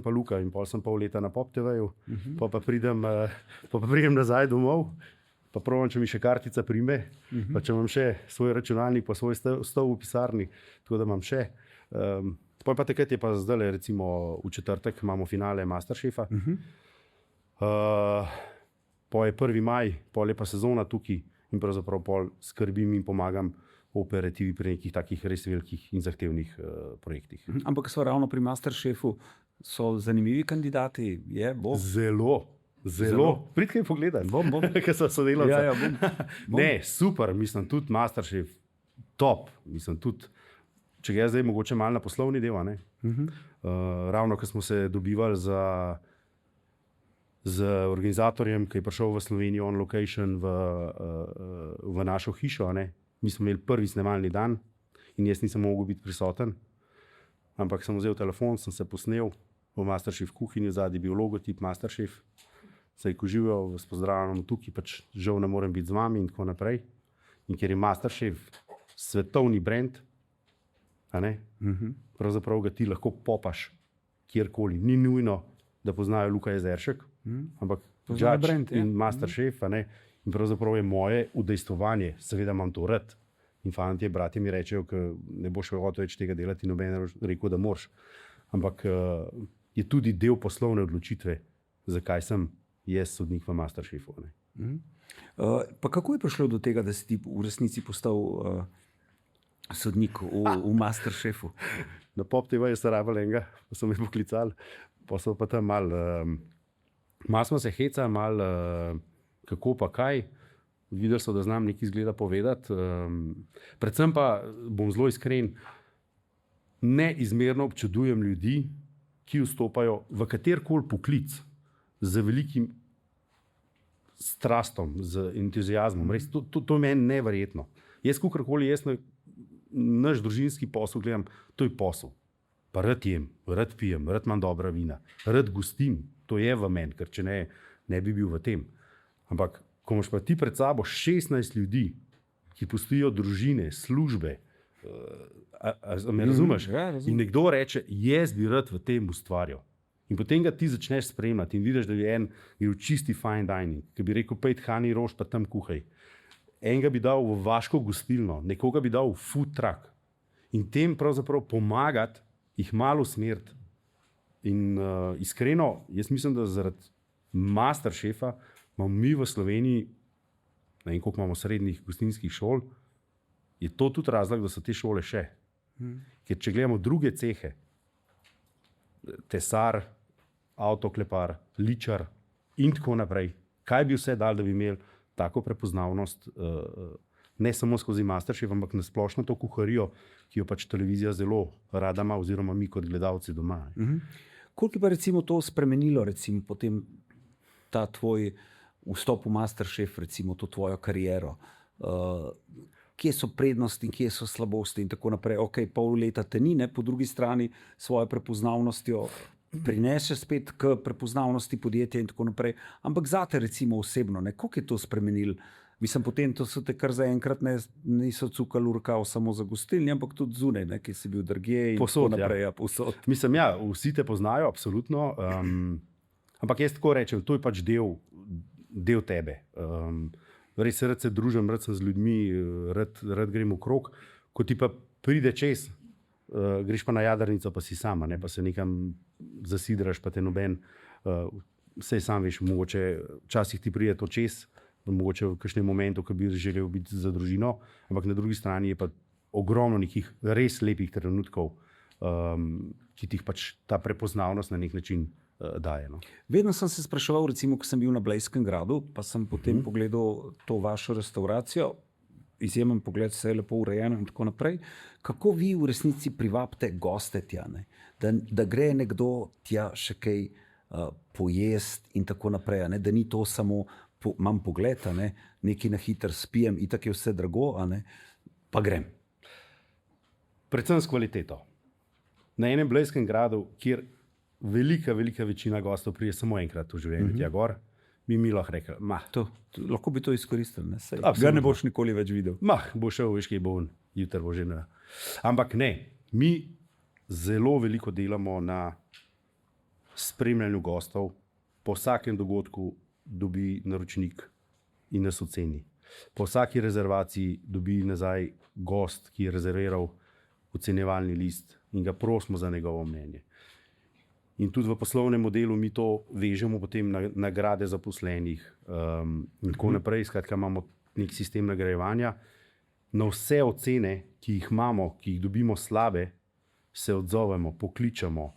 pa Luka in pol sem pol leta na Pop TV-ju, pa pridem nazaj domov, pa provam, če mi še kartica prime, pa če imam še svoj računalnik, pa svoj stol v pisarni, tako da imam še. Pa takrat je pa zdaj, recimo v četrtek imamo finale Masterchefa. Po je 1. maj, pol je pa sezona tukaj in pravzaprav pol skrbim in pomagam operativi pri nekih takih res velikih in zahtevnih projektih. Ampak so ravno pri Masterchefu so zanimivi kandidati, bo? Zelo. Pridite kaj pogledati, bom. Ker so sodelavci. Ja, bom. Ne, super, mislim, tudi Masterchef, top, mislim, tudi, če ga zdaj mogoče malo na poslovni del, ne? Ravno, ko smo se dobivali z organizatorjem, ki je prišel v Slovenijo on location v našo hišo, ne? Mi smo imeli prvi snemalni dan in jaz nisem mogel biti prisoten, ampak sem vzel telefon, sem se posnel v Masterchef kuhinji, zadnji bil logotip Masterchef, se je koživel, vas pozdravljam tukaj, pač žal ne morem biti z vami in tako naprej. In ker je Masterchef svetovni brand, pravzaprav ga ti lahko popaš kjerkoli. Ni nujno, da poznajo Luka Jezeršek, ampak Judge brand, in Masterchef, in pravzaprav je moje udejstvovanje, seveda imam to rad. In fantje, bratje mi rečejo, da ne boš hotel več tega delati, in noben rekel, da moraš. Ampak je tudi del poslovne odločitve, zakaj sem jaz sodnik v Masterchefu. Pa kako je prišlo do tega, da si ti v resnici postal sodnik v Masterchefu? Na Pop TV je se rabila enega, pa so me poklicali, pa so pa tam malo smo se hecali, malo kako pa kaj. Videli so, da znam nekaj izgleda povedati. Predvsem pa, bom zelo iskren, neizmerno občudujem ljudi, ki vstopajo v katerkoli poklic z velikim strastom, z entuziazmom. Res, to je meni neverjetno. Jaz, naš družinski posel gledam, to je posel. Pa rad jem, rad pijem, rad imam dobra vina, rad gostim. To je v meni, ker če ne bi bil v tem. Ampak, ko imaš pa ti pred sabo 16 ljudi, ki pustijo družine, službe, me razumeš? In nekdo reče, jaz bi rad v tem ustvarjal. In potem ga ti začneš spremljati in vidiš, da je en v čisti fine dining, ki bi rekel, pejt hani rož, pa tam kuhaj. Enega bi dal v vaško gostilno, nekoga bi dal v food truck. In tem pravzaprav pomagati, jih malo usmeriti. In iskreno, jaz mislim, da zaradi Masterchefa imamo mi v Sloveniji, ne vem, koliko imamo srednjih gostinskih šol, je to tudi razlog, da so te šole še. Ker če gledamo druge cehe, tesar, avtoklepar, ličar in tako naprej, kaj bi vse dal, da bi imeli tako prepoznavnost, ne samo skozi Masterchef, ampak na splošno to kuharijo, ki jo pač televizija zelo rada ima, oziroma mi kot gledalci doma. Koliko je pa recimo to spremenilo, recimo potem ta tvoj vstop v Masterchef, recimo to tvojo kariero? Kje so prednosti, kje so slabosti in tako naprej? Ok, pol leta te ni, po drugi strani svojo prepoznavnostjo prinese spet k prepoznavnosti podjetja in tako naprej. Ampak zate recimo osebno, koliko je to spremenilo? Mislim, potem to so te kar zaenkrat niso cukali urkal samo za gostilni, ampak tudi zunaj, ki si bil drugje in posod, tako naprej. Posod. Mislim, vsi te poznajo, absolutno. Ampak jaz tako rečem, to je pač del tebe. Res rad se družim, rad sem z ljudmi, rad grem v krog. Ko ti pa pride čez, greš pa na jadrnico, pa si sama, pa se nekam zasidraš, pa te noben, sej sam veš, mogoče včasih ti pride to čez, mogoče v kakšnem momentu, ko bi želel biti za družino, ampak na drugi strani je pa ogromno nekih res lepih trenutkov, ki ti pač ta prepoznavnost na nek način daje. No. Vedno sem se spraševal, recimo, ko sem bil na Blejskem gradu, pa sem potem pogledal to vašo restauracijo, izjemen pogled, vse je lepo urejeno in tako naprej. Kako vi v resnici privabite goste tja, da gre nekdo tja še kaj pojesti in tako naprej. Da ni to samo, imam pogled, nekaj na hiter spijem, itak je vse drago, pa grem. Predvsem s kvaliteto. Na enem blejskem gradu, kjer velika večina gostov prije samo enkrat v življenju tja gor, bi mi lahko rekel, lahko bi to izkoristili. Ga ne boš nikoli več videl. Bo šel, veš, kaj bo on, jutri bo že ne. Ampak ne, mi zelo veliko delamo na spremljanju gostov. Po vsakem dogodku dobi naročnik in nas oceni. Po vsaki rezervaciji dobi nazaj gost, ki je rezerviral ocenjevalni list in ga prosimo za njegovo mnenje. In tudi v poslovnem modelu mi to vežemo potem na nagrade zaposlenih in tako naprej. Skratka, imamo nek sistem nagrajevanja. Na vse ocene, ki jih imamo, ki jih dobimo slabe, se odzovemo, pokličemo,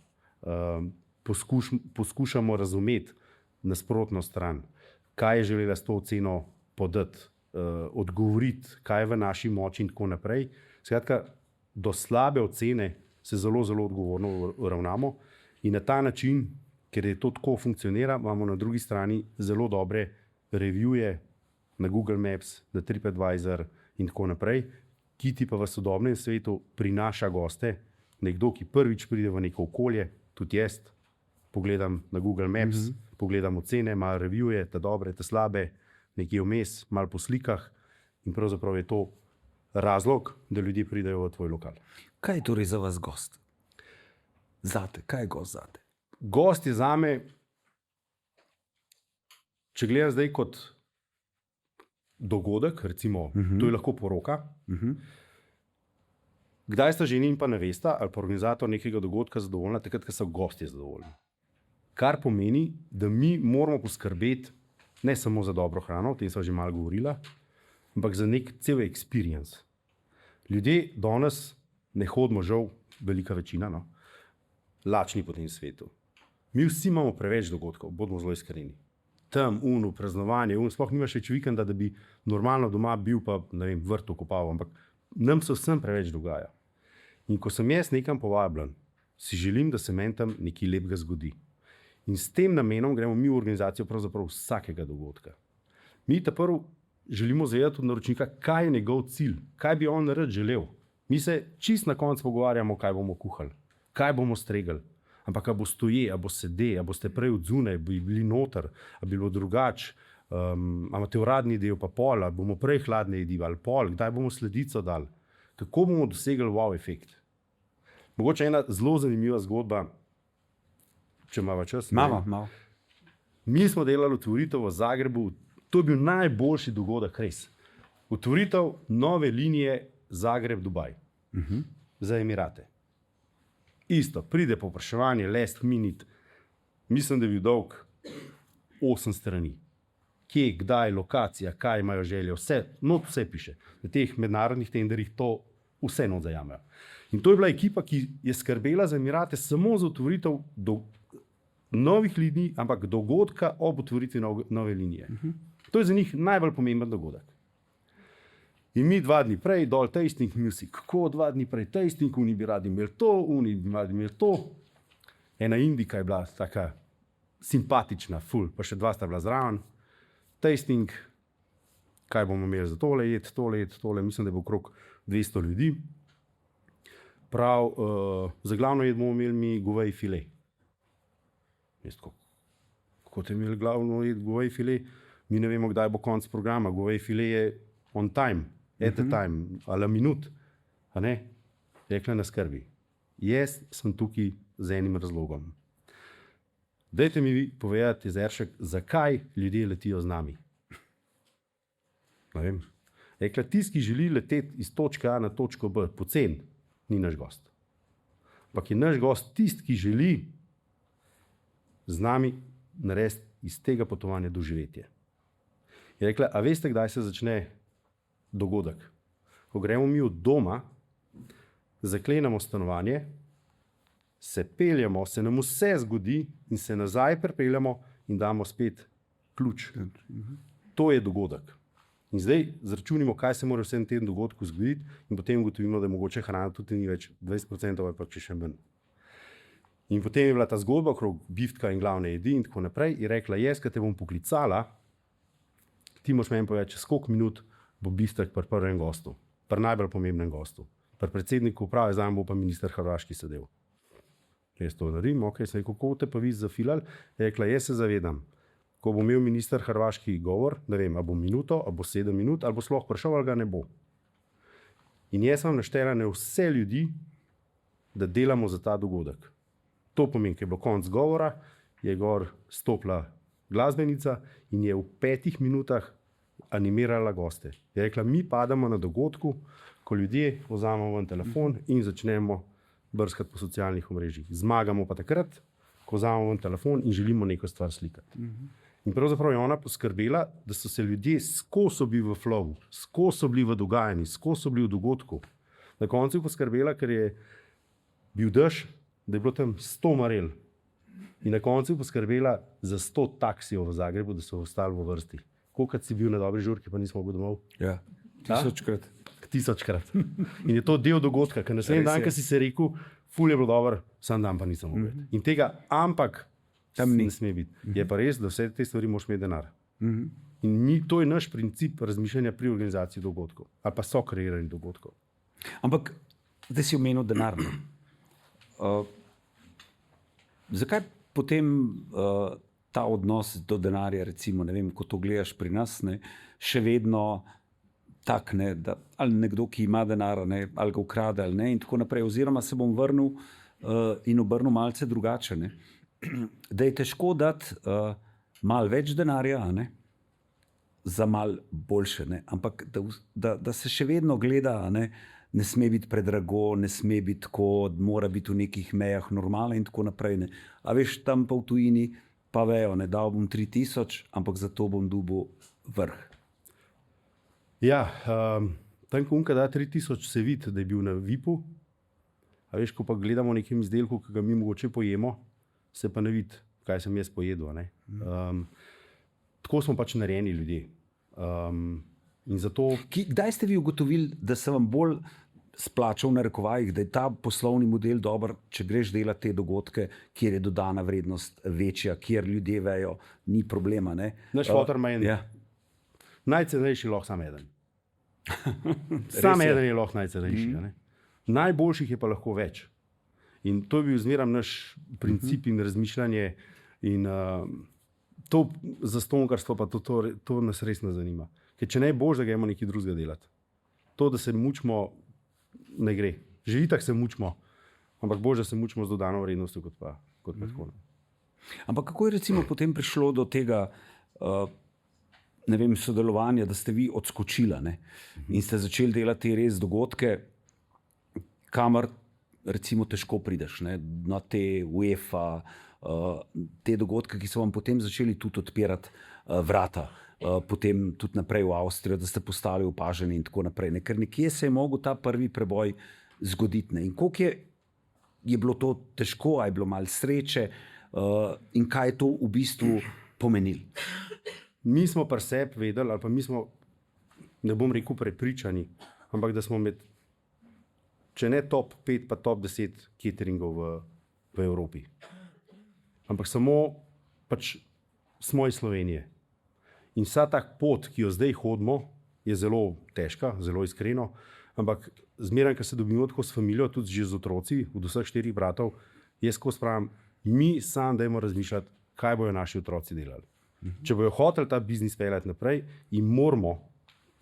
poskušamo razumeti nasprotno stran, kaj je želela s to oceno podati, odgovoriti, kaj je v naši moči in tako naprej. Skratka, do slabe ocene se zelo odgovorno ravnamo in na ta način, ker je to tako funkcionira, imamo na drugi strani zelo dobre reviewje na Google Maps, na TripAdvisor in tako naprej, ki ti pa v sodobnem svetu prinaša goste, nekdo, ki prvič pride v neko okolje, tudi jaz, pogledam na Google Maps, pogledam ocene, malo reviewje, te dobre, te slabe, nekje vmes, malo po slikah in pravzaprav je to razlog, da ljudje pridejo v tvoj lokal. Kaj je torej za vas gost? Zate, kaj je gost zate? Gost je zame, če gledam zdaj kot dogodek, recimo, to je lahko poroka, kdaj sta ženi in pa nevesta ali pa organizator nekega dogodka zadovoljna, takrat, ko so gostje zadovoljni. Kar pomeni, da mi moramo poskrbeti ne samo za dobro hrano, o tem sva že malo govorila, ampak za nek cel experience. Ljudje danes ne hodimo, žal, velika večina, lačni po tem svetu. Mi vsi imamo preveč dogodkov, bodimo zelo iskreni. Tam, praznovanje, sploh nimaš več vikenda, da bi normalno doma bil pa, ne vem, vrt okopal, ampak nam se vsem preveč dogaja. In ko sem jaz nekam povabljen, si želim, da se meni tam nekaj lepega zgodi. In s tem namenom gremo mi v organizacijo pravzaprav vsakega dogodka. Mi ta prvo želimo zavedati od naročnika, kaj je njegov cilj, kaj bi on rad želel. Mi se čist na koncu pogovarjamo, kaj bomo kuhali, kaj bomo stregli. Ampak, a bo stoje, a bo sede, a boste prej od zunaj, bi bili noter, a bi bilo drugače, a imate uradni del pa pol, a bomo prej hladne jedi ali pol, kdaj bomo sledico dali, kako bomo dosegli wow efekt. Mogoče ena zelo zanimiva zgodba, če imamo čas. Malo. Mi smo delali otvoritev v Zagrebu, to je bil najboljši dogodek res. Otvoritev nove linije Zagreb-Dubaj za Emirate. Isto, pride povpraševanje, last minute, mislim, da je bil dolg 8 strani. Kje, kdaj, lokacija, kaj imajo želje, vse piše. Na teh mednarodnih tenderjih to vse not zajamejo. In to je bila ekipa, ki je skrbela za Emirate samo za otvoritev novih linij, ampak dogodka ob otvoritvi nove linije. To je za njih najbolj pomemben dogodek. In mi 2 dni prej, dol tasting, mi vsi, kako 2 dni prej tasting, oni bi radi imeli to, oni bi radi imeli to. Ena Indika je bila taka simpatična, ful, pa še 2 sta bila zraven. Tasting, kaj bomo imeli za tole jed, mislim, da bo okrog 200 ljudi. Prav, za glavno jed bomo imeli mi goveji file. Kako te imeli glavno jed goveji file? Mi ne vemo, kdaj bo konc programa. Goveji file je on time, at a time, ala minut. A ne? Rekla na skrbi. Jaz sem tukaj z enim razlogom. Dajte mi vi povedati, Jezeršek, zakaj ljudje letijo z nami. Ne vem. Rekla, tisti, ki želi leteti iz točke A na točko B, pocen, ni naš gost. Ampak je naš gost tisti, ki želi z nami narediti iz tega potovanja doživetje. Je rekla, a veste, kdaj se začne dogodek? Ko gremo mi od doma, zaklenemo stanovanje, se peljemo, se nam vse zgodi in se nazaj pripeljamo in damo spet ključ. To je dogodek. In zdaj zračunimo, kaj se mora vsem tem dogodku zgoditi in potem ugotovimo, da mogoče hrana tudi ni več 20% ali pa če še manj. In potem je bila ta zgodba okrog biftka in glavne jedi in tako naprej. In rekla, jaz, ki te bom poklicala, ti moraš meni povedati, čez koliko minut bo biftek pri prvem gostu, pri najbolj pomembnem gostu. Pri predsedniku uprave, zdaj bo pa minister Hrvaški sedel. Jaz to naredim, ok, sem rekel, kako te pa vi zafilali? Je rekla, jaz se zavedam, ko bo imel minister Hrvaški govor, ne vem, a bo minuto, a bo 7 minut, ali bo sploh prišel, ali ga ne bo. In jaz sem naštela na vse ljudi, da delamo za ta dogodek. To pomeni, ker je bilo konc govora, je gor stopila glasbenica in je v 5 minutah animirala goste. Je rekla, mi padamo na dogodku, ko ljudje vzamemo ven telefon in začnemo brskati po socialnih omrežjih. Zmagamo pa takrat, ko vzamemo ven telefon in želimo neko stvar slikati. In pravzaprav je ona poskrbela, da so se ljudje skozi bili v flowu, skozi bili v dogajanju, skozi bili v dogodku. Na koncu je poskrbela, ker je bil dež, da je bilo tam 100 marel. In na koncu je poskrbela za 100 taksijev v Zagrebu, da so ostali v vrsti. Kolikrat si bil na dobri žurki, pa nismo mogli domov? Ja, 1000-krat. 1000-krat. In je to del dogodka, ker naslednji dan, ki si se rekel, ful je bilo dobro, sam dan pa nisem mogel. In tega ampak tam ne sme biti. Je pa res, da vse te stvari moraš imeti denar. In to je naš princip razmišljanja pri organizaciji dogodkov. Ali pa so kreirani dogodkov. Ampak, da si omenil denar. Zakaj potem ta odnos do denarja, recimo, ne vem, ko to gledaš pri nas, ne, še vedno tak, ne, da ali nekdo, ki ima denar, ne, ali ga ukrade, ali ne, in tako naprej. Oziroma se bom vrnil in obrnil malce drugače. Ne. Da je težko dati malo več denarja, ne, za malo boljše. Ne. Ampak da se še vedno gleda, ne sme biti predrago, ne sme biti tako, mora biti v nekih mejah normala in tako naprej. Ne. A veš, tam pa v tujini pa vejo, ne, dal bom 3000, ampak zato bom dobil vrh. Ja, tam, ko unka da 3000, se vidi, da je bil na VIP-u. A veš, ko pa gledamo nekem izdelku, ki ga mi mogoče pojemo, se pa ne vidi, kaj sem jaz pojedel. Tako smo pač narejeni ljudje. In zato... Kdaj ste vi ugotovili, da se vam bolj splača v narekovajih, da je ta poslovni model dober, če greš delati te dogodke, kjer je dodana vrednost večja, kjer ljudje vejo, ni problema. Naš fotor ima en. Najcenejši lahko sam eden. Sam eden je lahko najcenejši. Najboljših je pa lahko več. In to je bil zmeraj naš princip in razmišljanje. In to zastonkarstvo, pa to nas res ne zanima. Ker če ne boš, da gremo nekaj drugega delati. To, da se mučimo, ne gre. Že itak se mučimo, ampak boš, da se mučimo z dodano vrednostjo kot pa tako. Ampak kako je recimo potem prišlo do tega ne vem, sodelovanja, da ste vi odskočila, ne? In ste začeli delati res dogodke, kamor recimo težko prideš, ne? Na te UEFA, te dogodke, ki so vam potem začeli tudi odpirati vrata, potem tudi naprej v Avstrijo, da ste postali opaženi in tako naprej. Ne? Ker nekje se je mogel ta prvi preboj zgoditi. Ne? In koliko je bilo to težko, a je bilo malo sreče in kaj je to v bistvu pomenilo? Mi smo pri sebi vedeli, ali pa mi smo, ne bom rekel prepričani, ampak da smo med, če ne top 5, pa top 10 cateringov v Evropi. Ampak samo pač smo iz Slovenije. In vsa ta pot, ki jo zdaj hodimo, je zelo težka, zelo iskreno, ampak zmeraj, ko se dobimo tako s familijo, tudi že z otroci, od vseh 4 bratov, jaz ko spravim, mi sam dajmo razmišljati, kaj bojo naši otroci delali. Če bojo hoteli ta biznis peljati naprej, in moramo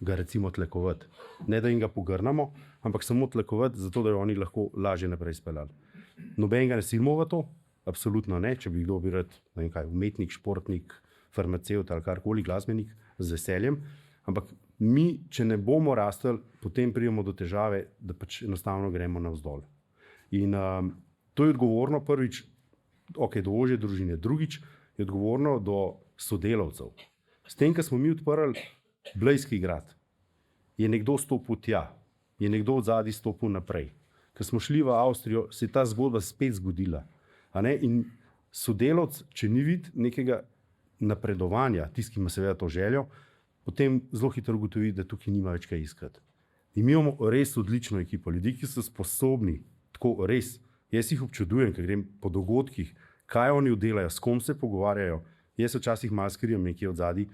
ga recimo tlekovati. Ne, da jim ga pogrnamo, ampak samo tlekovati, zato da jo oni lahko lažje naprej speljali. Noben ga ne silimo v to, absolutno ne, če bi kdo bil rad, ne vem kaj, umetnik, športnik, farmacevt ali karkoli, glasbenik, z veseljem. Ampak mi, če ne bomo rastli, potem pridemo do težave, da pač enostavno gremo navzdol. In to je odgovorno prvič, ok, do ožje družine, drugič je odgovorno do sodelavcev. S tem, ko smo mi odprli Blejski grad, je nekdo stopil tja, je nekdo od zadaj stopil naprej. Ko smo šli v Avstrijo, se je ta zgodba spet zgodila. In sodelavc, če ni vid nekega napredovanja, tisti, ki ima seveda to željo, potem zelo hitro ugotovi, da tukaj nima več kaj iskati. In mi imamo res odlično ekipo, ljudi, ki so sposobni tako res Jaz jih občudujem, ker grem po dogodkih, kaj oni delajo, s kom se pogovarjajo. Jaz se včasih malo skrijem nekje od zadaj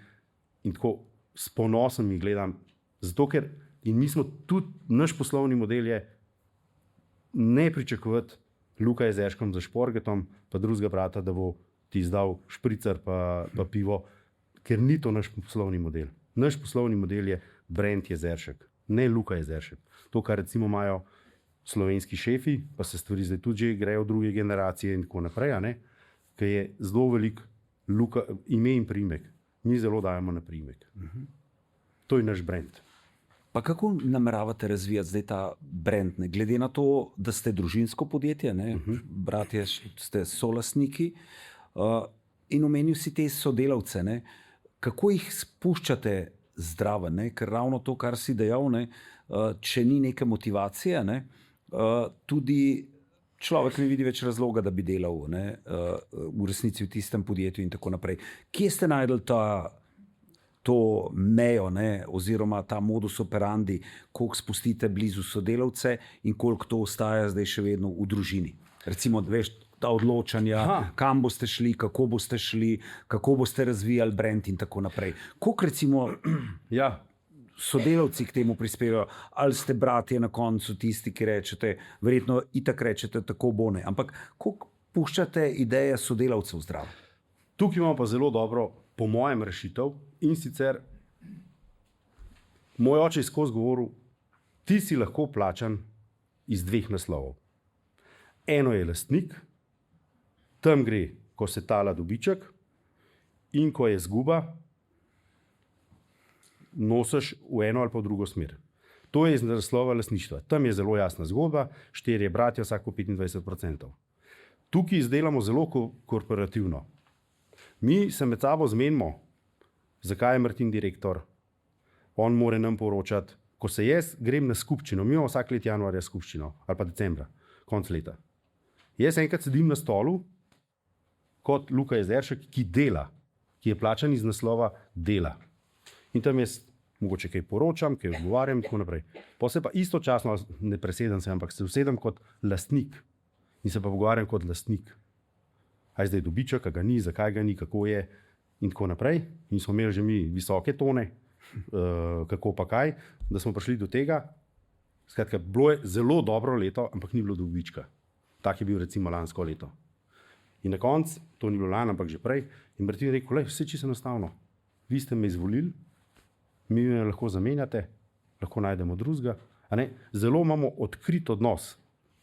in tako s ponosom jih gledam. Zato, ker in mi smo tudi, naš poslovni model je ne pričakovati Luka Jezerškom za šporgetom, pa drugega brata, da bo ti izdal špricer pa pivo, ker ni to naš poslovni model. Naš poslovni model je brand Jezeršek, ne Luka Jezeršek. To, kar recimo imajo slovenski šefi, pa se stvari zdaj tudi že grejo v druge generacije in tako naprej, ker je zelo velik ime in priimek. Mi zelo dajemo na priimek. To je naš brand. Pa kako nameravate razvijati zdaj ta brand? Ne? Glede na to, da ste družinsko podjetje, bratje ste solastniki in omenil si te sodelavce, ne? Kako jih spuščate zdraven? Ne? Ker ravno to, kar si dejal, ne? Če ni neke motivacije, ne? Tudi človek ne vidi več razloga, da bi delal v resnici v tistem podjetju in tako naprej. Kje ste najdli to mejo, oziroma ta modus operandi, koliko spustite blizu sodelavce in koliko to ostaja zdaj še vedno v družini? Recimo, veš, ta odločanja, kam boste šli, kako boste razvijali brand in tako naprej. Koliko recimo sodelavci k temu prispevajo? Ali ste bratje na koncu tisti, ki rečete, verjetno itak rečete, tako bo ne, ampak koliko puščate ideje sodelavcev zdrav? Tukaj imamo pa zelo dobro, po mojem, rešitev, in sicer moj oče je skozi govoril, ti si lahko plačan iz dveh naslovov. Eno je lastnik, tam gre, ko se tala dobiček, in ko je izguba, nosiš v eno ali pa v drugo smer. To je iz naslova lastništva. Tam je zelo jasna zgodba, 4 bratje, vsako 25%. Tukaj izdelamo zelo korporativno. Mi se med sabo zmenimo, zakaj je Martin direktor, on mora nam poročati. Ko se jaz grem na skupščino, mi imamo vsak let januarja skupščino, ali pa decembra, konc leta. Jaz enkrat sedim na stolu kot Luka Jezeršek, ki dela, ki je plačan iz naslova dela. In tam jaz mogoče kaj poročam, kaj odgovarjam in tako naprej. Potem pa istočasno ne presedem se, ampak se usedem kot lastnik in se pa pogovarjam kot lastnik. A je zdaj dobiček, a ga ni, zakaj ga ni, kako je in tako naprej. In smo imeli že mi visoke tone, kako pa kaj, da smo prišli do tega. Skratka, bilo je zelo dobro leto, ampak ni bilo dobička. Tak je bil recimo lansko leto. In na koncu, to ni bilo lani, ampak že prej, in Martin je rekel, vse čisto enostavno. Vi ste me izvolili, mi me lahko zamenjate, lahko najdemo drugega. Zelo imamo odkrit odnos,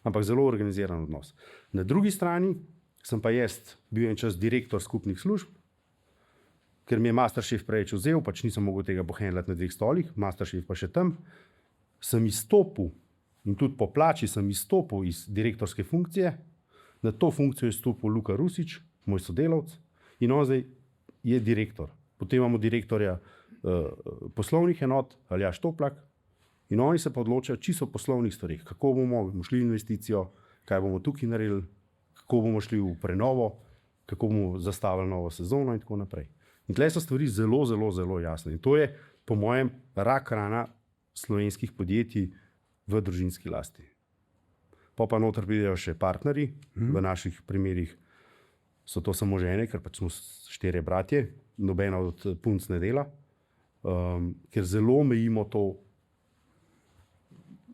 ampak zelo organiziran odnos. Na drugi strani sem pa jaz bil en čas direktor skupnih služb, ker mi je Masterchef preveč vzel, pač nisem mogel tega pohendlati na 2 stolih, Masterchef pa še tam. Sem izstopil in tudi po plači sem izstopil iz direktorske funkcije, na to funkcijo je stopil Luka Rusič, moj sodelavc, in on zdaj je direktor. Potem imamo direktorja poslovnih enot, Aljaž Toplak, in oni se pa odločajo čisto o poslovnih stvareh. Kako bomo šli v investicijo, kaj bomo tukaj naredili, kako bomo šli v prenovo, kako bomo zastavili novo sezono in tako naprej. In tle so stvari zelo, zelo, zelo jasne. In to je, po mojem, rak rana slovenskih podjetij v družinski lasti. Pa noter pridejo še partnerji, v naših primerih so to samo žene, ker pač smo 4 bratje, nobena od punc ne dela, ker zelo omejimo to,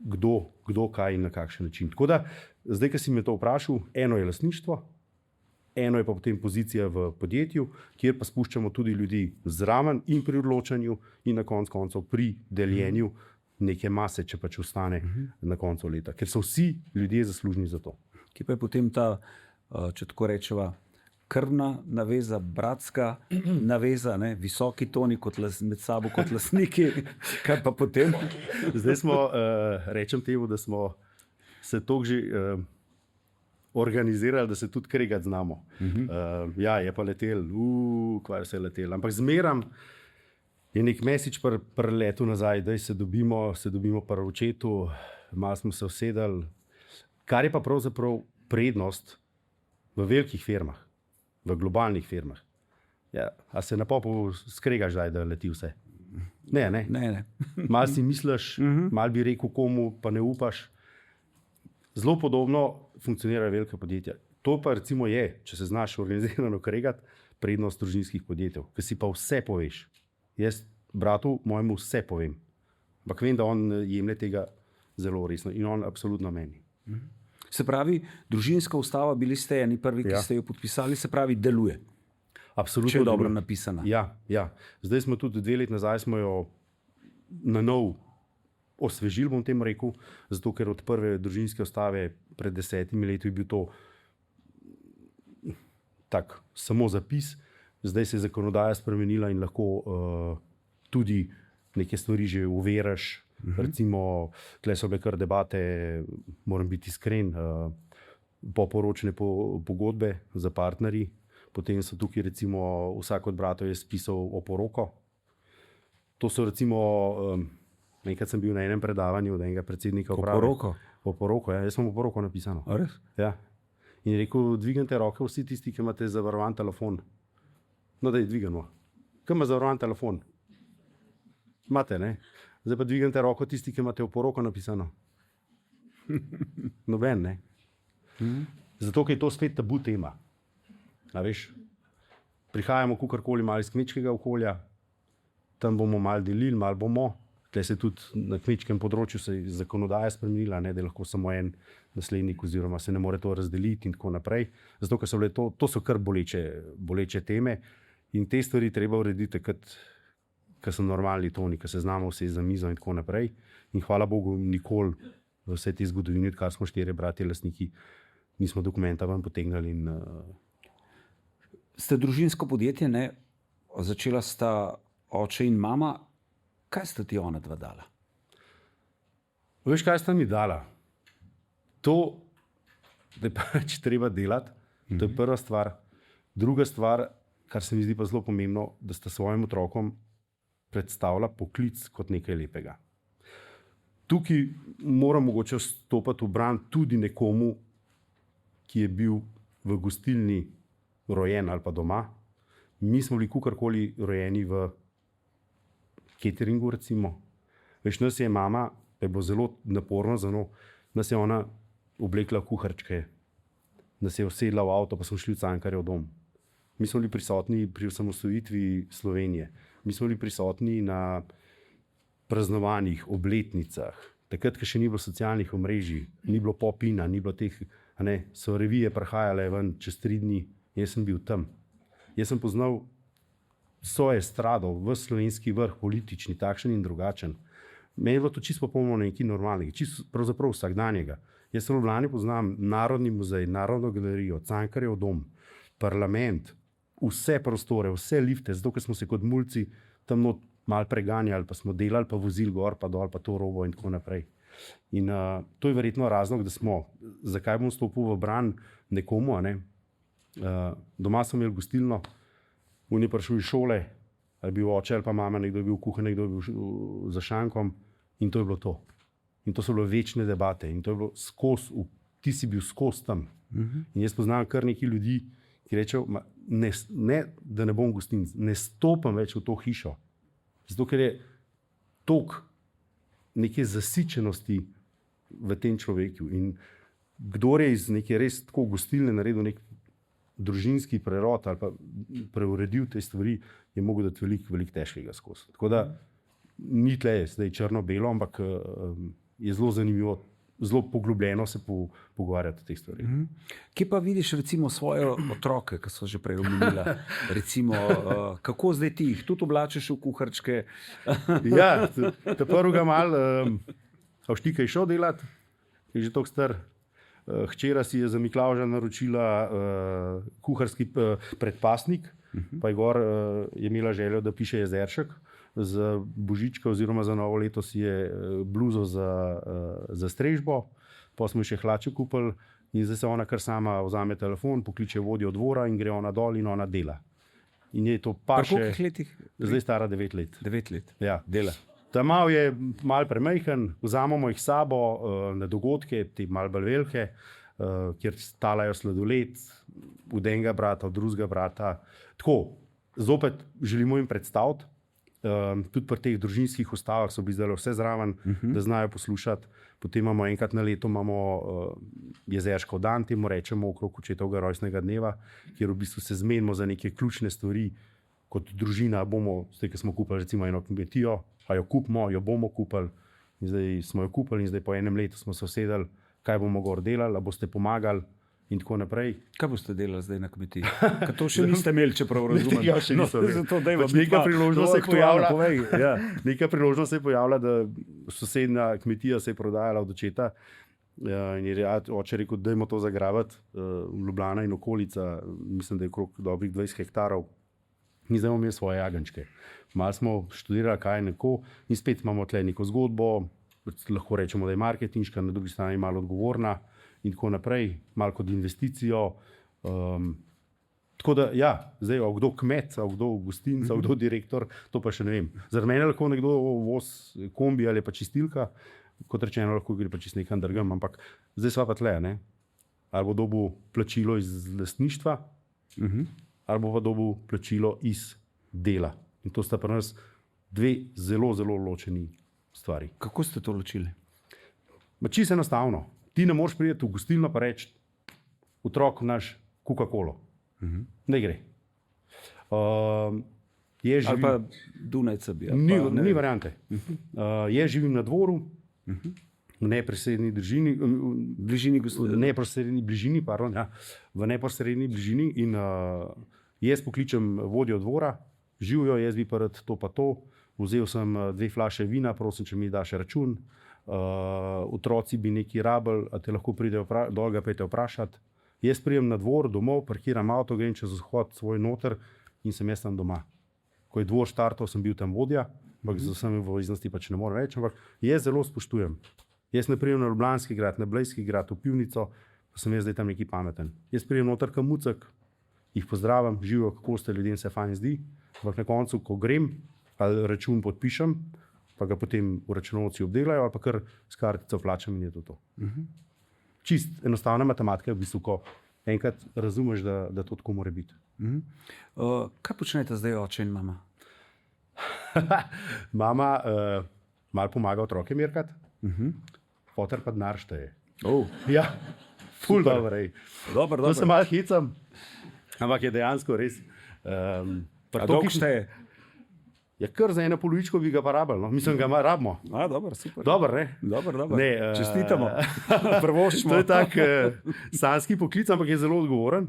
kdo kaj in na kakšen način. Tako da, zdaj, ko si me to vprašal, eno je lastništvo, eno je pa potem pozicija v podjetju, kjer pa spuščamo tudi ljudi zraven in pri odločanju in na koncu pri deljenju neke mase, če pač ostane na koncu leta. Ker so vsi ljudje zaslužni za to. Kje pa je potem ta, če tako rečeva, krvna naveza, bratska naveza, visoki toni med sabo kot lastniki, kaj pa potem? Zdaj smo, rečem temu, da smo se toliko že organizirali, da se tudi kregati znamo. Je pa letel, kaj vse je letel, ampak zmeram je nek mesič letu nazaj, da se dobimo pri očetu, malo smo se usedali, kar je pa pravzaprav prednost v velikih firmah, v globalnih firmah. A se na popu skregaš zdaj, da leti vse? Ne. Malo si misliš, malo bi rekel komu, pa ne upaš. Zelo podobno funkcionirajo velika podjetja. To pa recimo je, če se znaš organizirano kregati, prednost družinskih podjetij, ker si pa vse poveš. Jaz bratu mojemu vse povem, ampak vem, da on jemlje tega zelo resno in on absolutno meni. Se pravi, družinska ustava, bili ste eni prvi, ki ste jo podpisali, se pravi, deluje. Absolutno. Če je dobro napisana. Ja. Zdaj smo tudi 2 leti nazaj smo jo na nov osvežili, bom temu rekel, zato ker od prve družinske ustave pred 10 leti je bil to tak samo zapis. Zdaj se je zakonodaja spremenila in lahko tudi neke stvari že uveraš. Recimo, tukaj so bile kar debate, moram biti iskren, poporočne pogodbe za partnerji. Potem so tukaj recimo vsak od bratov je spisal oporoko. To so recimo, enkrat sem bil na enem predavanju od enega predsednika uprave. Oporoko, ja. Jaz sem oporoko napisano. A res? Ja. In je rekel, dvignite roke vsi tisti, ki imate zavarovan telefon. No, da je dvigano. Kaj ima zavarovan telefon? Imate, ne? Zdaj pa dvignite roko tisti, ki imate oporoko napisano. Noben, ne? Zato, ker je to spet tabu tema. A veš, prihajamo kakorkoli malo iz kmečkega okolja, tam bomo malo delili, malo bomo. Tukaj se tudi na kmečkem področju se je zakonodaja spremenila, ne, da je lahko samo en naslednik oziroma se ne more to razdeliti in tako naprej. Zato, ker so bile to so kar boleče teme in te stvari treba urediti, ker so normalni toni, ker se znamo vse za mizo in tako naprej. In hvala Bogu, nikoli v vsej tej zgodovini, odkar smo 4 bratje lastniki, nismo dokumenta ven potegnili. Ste družinsko podjetje, ne? Začela sta oče in mama. Kaj sta ti ona dva dala? Veš, kaj sta mi dala? To, da je pač treba delati, to je prva stvar. Druga stvar, kar se mi zdi pa zelo pomembno, da sta svojim otrokom predstavlja poklic kot nekaj lepega. Tukaj moram mogoče stopati v bran tudi nekomu, ki je bil v gostilni rojen ali pa doma. Mi smo bili kakorkoli rojeni v cateringu, recimo. Veš, nas je mama, pa je bilo zelo naporno za njo, nas je ona oblekla v kuharčke, nas je usedla v avto, pa smo šli v Cankarjev dom. Mi smo bili prisotni pri osamosvojitvi Slovenije. Mi smo bili prisotni na praznovanjih, obletnicah. Takrat, ko še ni bilo socialnih omrežij, ni bilo popina, ni bilo teh, so revije prihajale ven čez 3 dni. Jaz sem bil tam. Jaz sem poznal svoje estrado v slovenski vrh, politični, takšen in drugačen. Meni je bilo to čisto popolnoma nekaj normalnega, čisto pravzaprav vsakdanjega. Jaz sem v Ljubljani poznam Narodni muzej, Narodno galerijo, Cankarjev dom, parlament, vse prostore, vse lifte, zato ker smo se kot mulci tam malo preganjali, pa smo delali, pa vozili gor, pa dol, pa to robo in tako naprej. In to je verjetno razlog, da smo, zakaj bom stopil v bran nekomu, doma sem imel gostilno, on je prišel iz šole, ali bil oče ali pa mama, nekdo je bil v kuhinji, nekdo je bil za šankom in to je bilo to. In to so bile večne debate in to je bilo skozi, ti si bil skozi tam. In jaz poznam kar nekaj ljudi, ki rečejo, ne, da ne bom gostin, ne stopam več v to hišo. Zato, ker je toliko neke zasičenosti v tem človeku. In kdor je iz neke res tako gostilne naredil nek družinski prerod ali pa preuredil te stvari, je mogel dati veliko težkega skozi. Tako da ni tle zdaj črno-belo, ampak je zelo zanimivo, zelo poglobljeno se pogovarjati o teh stvarih. Kje pa vidiš recimo svoje otroke, ki so že prej omenila? Recimo, kako zdaj ti jih tudi oblačiš v kuharčke? Ja, ta prvega mal, Avštika je šel delati, je že toliko star. Hčera si je za Miklavža naročila kuharski predpasnik, pa je gor je imela željo, da piše Jezeršek. Za božička oziroma za novo leto si je bluzo za strežbo, pa smo še hlače kupili in zdaj se ona kar sama vzame telefon, pokliče vodjo dvora in gre ona dol in ona dela. In je to pa še... Pri koliko letih? Zdaj stara 9 let. 9 let. Ja. Dela. Ta mal je mal premajhen, vzamemo jih sabo na dogodke, te mal bolj velike, kjer stalajo sladoled od enega brata, od drugega brata. Tako, zopet želimo jim predstaviti, tudi pri teh družinskih ustavah so bili zdaj vse zraven, da znajo poslušati. Potem imamo enkrat na leto jezerško dan, temu rečemo okrog očetovega rojstnega dneva, kjer v bistvu se zmenimo za neke ključne stvari, kot družina bomo, zdaj, ko smo kupili recimo eno kmetijo, a jo kupimo, jo bomo kupili, in zdaj smo jo kupili in zdaj po enem letu smo se usedeli, kaj bomo gor delali, a boste pomagali in tako naprej. Kaj boste delali zdaj na kmetiji? Ker to še niste imeli, čeprav razumem. Ja, še nisem imel. Zato dajmo Pač neka priložnost se je aktualno, pojavila. povej. Ja. Neka priložnost se je pojavila, da sosednja kmetija se je prodajala od očeta. In je oče rekel, dajmo to zagrabiti, Ljubljana in okolica, mislim, da je okrog dobrih 20 hektarov. In zdaj imamo svoje jagenčke. Malo smo študirali, kaj je neko, in spet imamo tle neko zgodbo, lahko rečemo, da je marketinška, na drugi strani malo odgovorna in tako naprej, malo kot investicijo. Tako da, ja, zdaj, a kdo kmet, a kdo gostinec, a kdo direktor, to pa še ne vem. Zaradi mene lahko nekdo voz kombi ali pa čistilka, kot rečeno, lahko gre pa čist nekam drugam, ampak zdaj sva pa tle, ne? Ali bo dobil plačilo iz lastništva, ali bo pa dobil plačilo iz dela. In to sta pri nas dve zelo, zelo ločeni stvari. Kako ste to ločili? Čisto enostavno. Ti ne moreš priti v gostilno pa reči, otrok naš Coca-Colo. Ne gre. Ali pa Dunajca bi. Ni variante. Jaz živim na dvoru, v neposredni bližini, v neposredni bližini in jaz pokličem vodjo dvora, živijo, jaz bi pa rad to pa to, vzel sem 2 flaše vina, prosim, če mi daš račun, otroci bi nekaj rabili, a te lahko pridejo dol, ga pejte vprašati. Jaz prijem na dvor, domov, parkiram avto, grem čez vhod svoj noter in sem jaz tam doma. Ko je dvor štartal, sem bil tam vodja, ampak z vsemi obveznosti pač ne morem reči, ampak jaz zelo spoštujem. Jaz ne prijem na Ljubljanski grad, na Blejski grad, v pivnico, pa sem jaz zdaj tam neki pameten. Jaz prijem noter kamucek, jih pozdravim, živijo, kako ste, ljudem se fajn zdi, ampak na koncu, ko grem, ali račun podpišem, pa ga potem v računovci obdelajo, ali pa kar s kartico plačam in je to. Čist enostavna matematika je v bistvu, ko enkrat razumeš, da to tako mora biti. Kaj počnete zdaj oče in mama? Mama malo pomaga otroke merkati, foter pa denar šteje. Ja, ful dobro. Dobro. Se malo hecam, ampak je dejansko res. Dolgo šteje? Ja, kar za eno polovičko bi ga pa rabili, no. Mislim, ga rabimo. Dobro, super. Dobro, ne? Dobro. Ne, čestitamo. Prvoščimo. To je tak sanjski poklic, ampak je zelo odgovoren.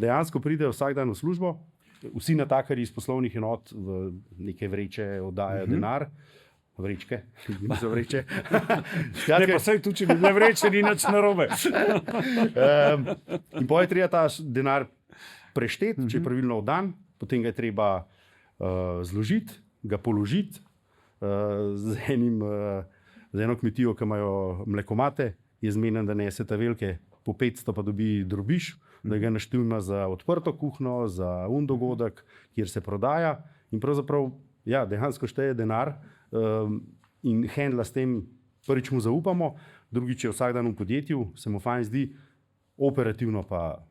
Dejansko pride vsak dan v službo, vsi natakarji iz poslovnih enot v neke vreče oddajajo denar. Vrečke, niso vreče. Ne, pa saj tu, če bi bile vreče, ni nič narobe. In potem je treba ta denar prešteti, če je pravilno oddan, potem ga je treba zložiti, ga položiti z eno kmetijo, ki imajo mlekomate, je zmenjen, da nese ta velike, po 500 pa dobi drobiž, da ga naštivna za odprto kuhno, za dogodek, kjer se prodaja in pravzaprav, ja, dejansko šteje denar in handla s tem, prvič mu zaupamo, drugič je vsak dan v podjetju, se mu fajn zdi, operativno pa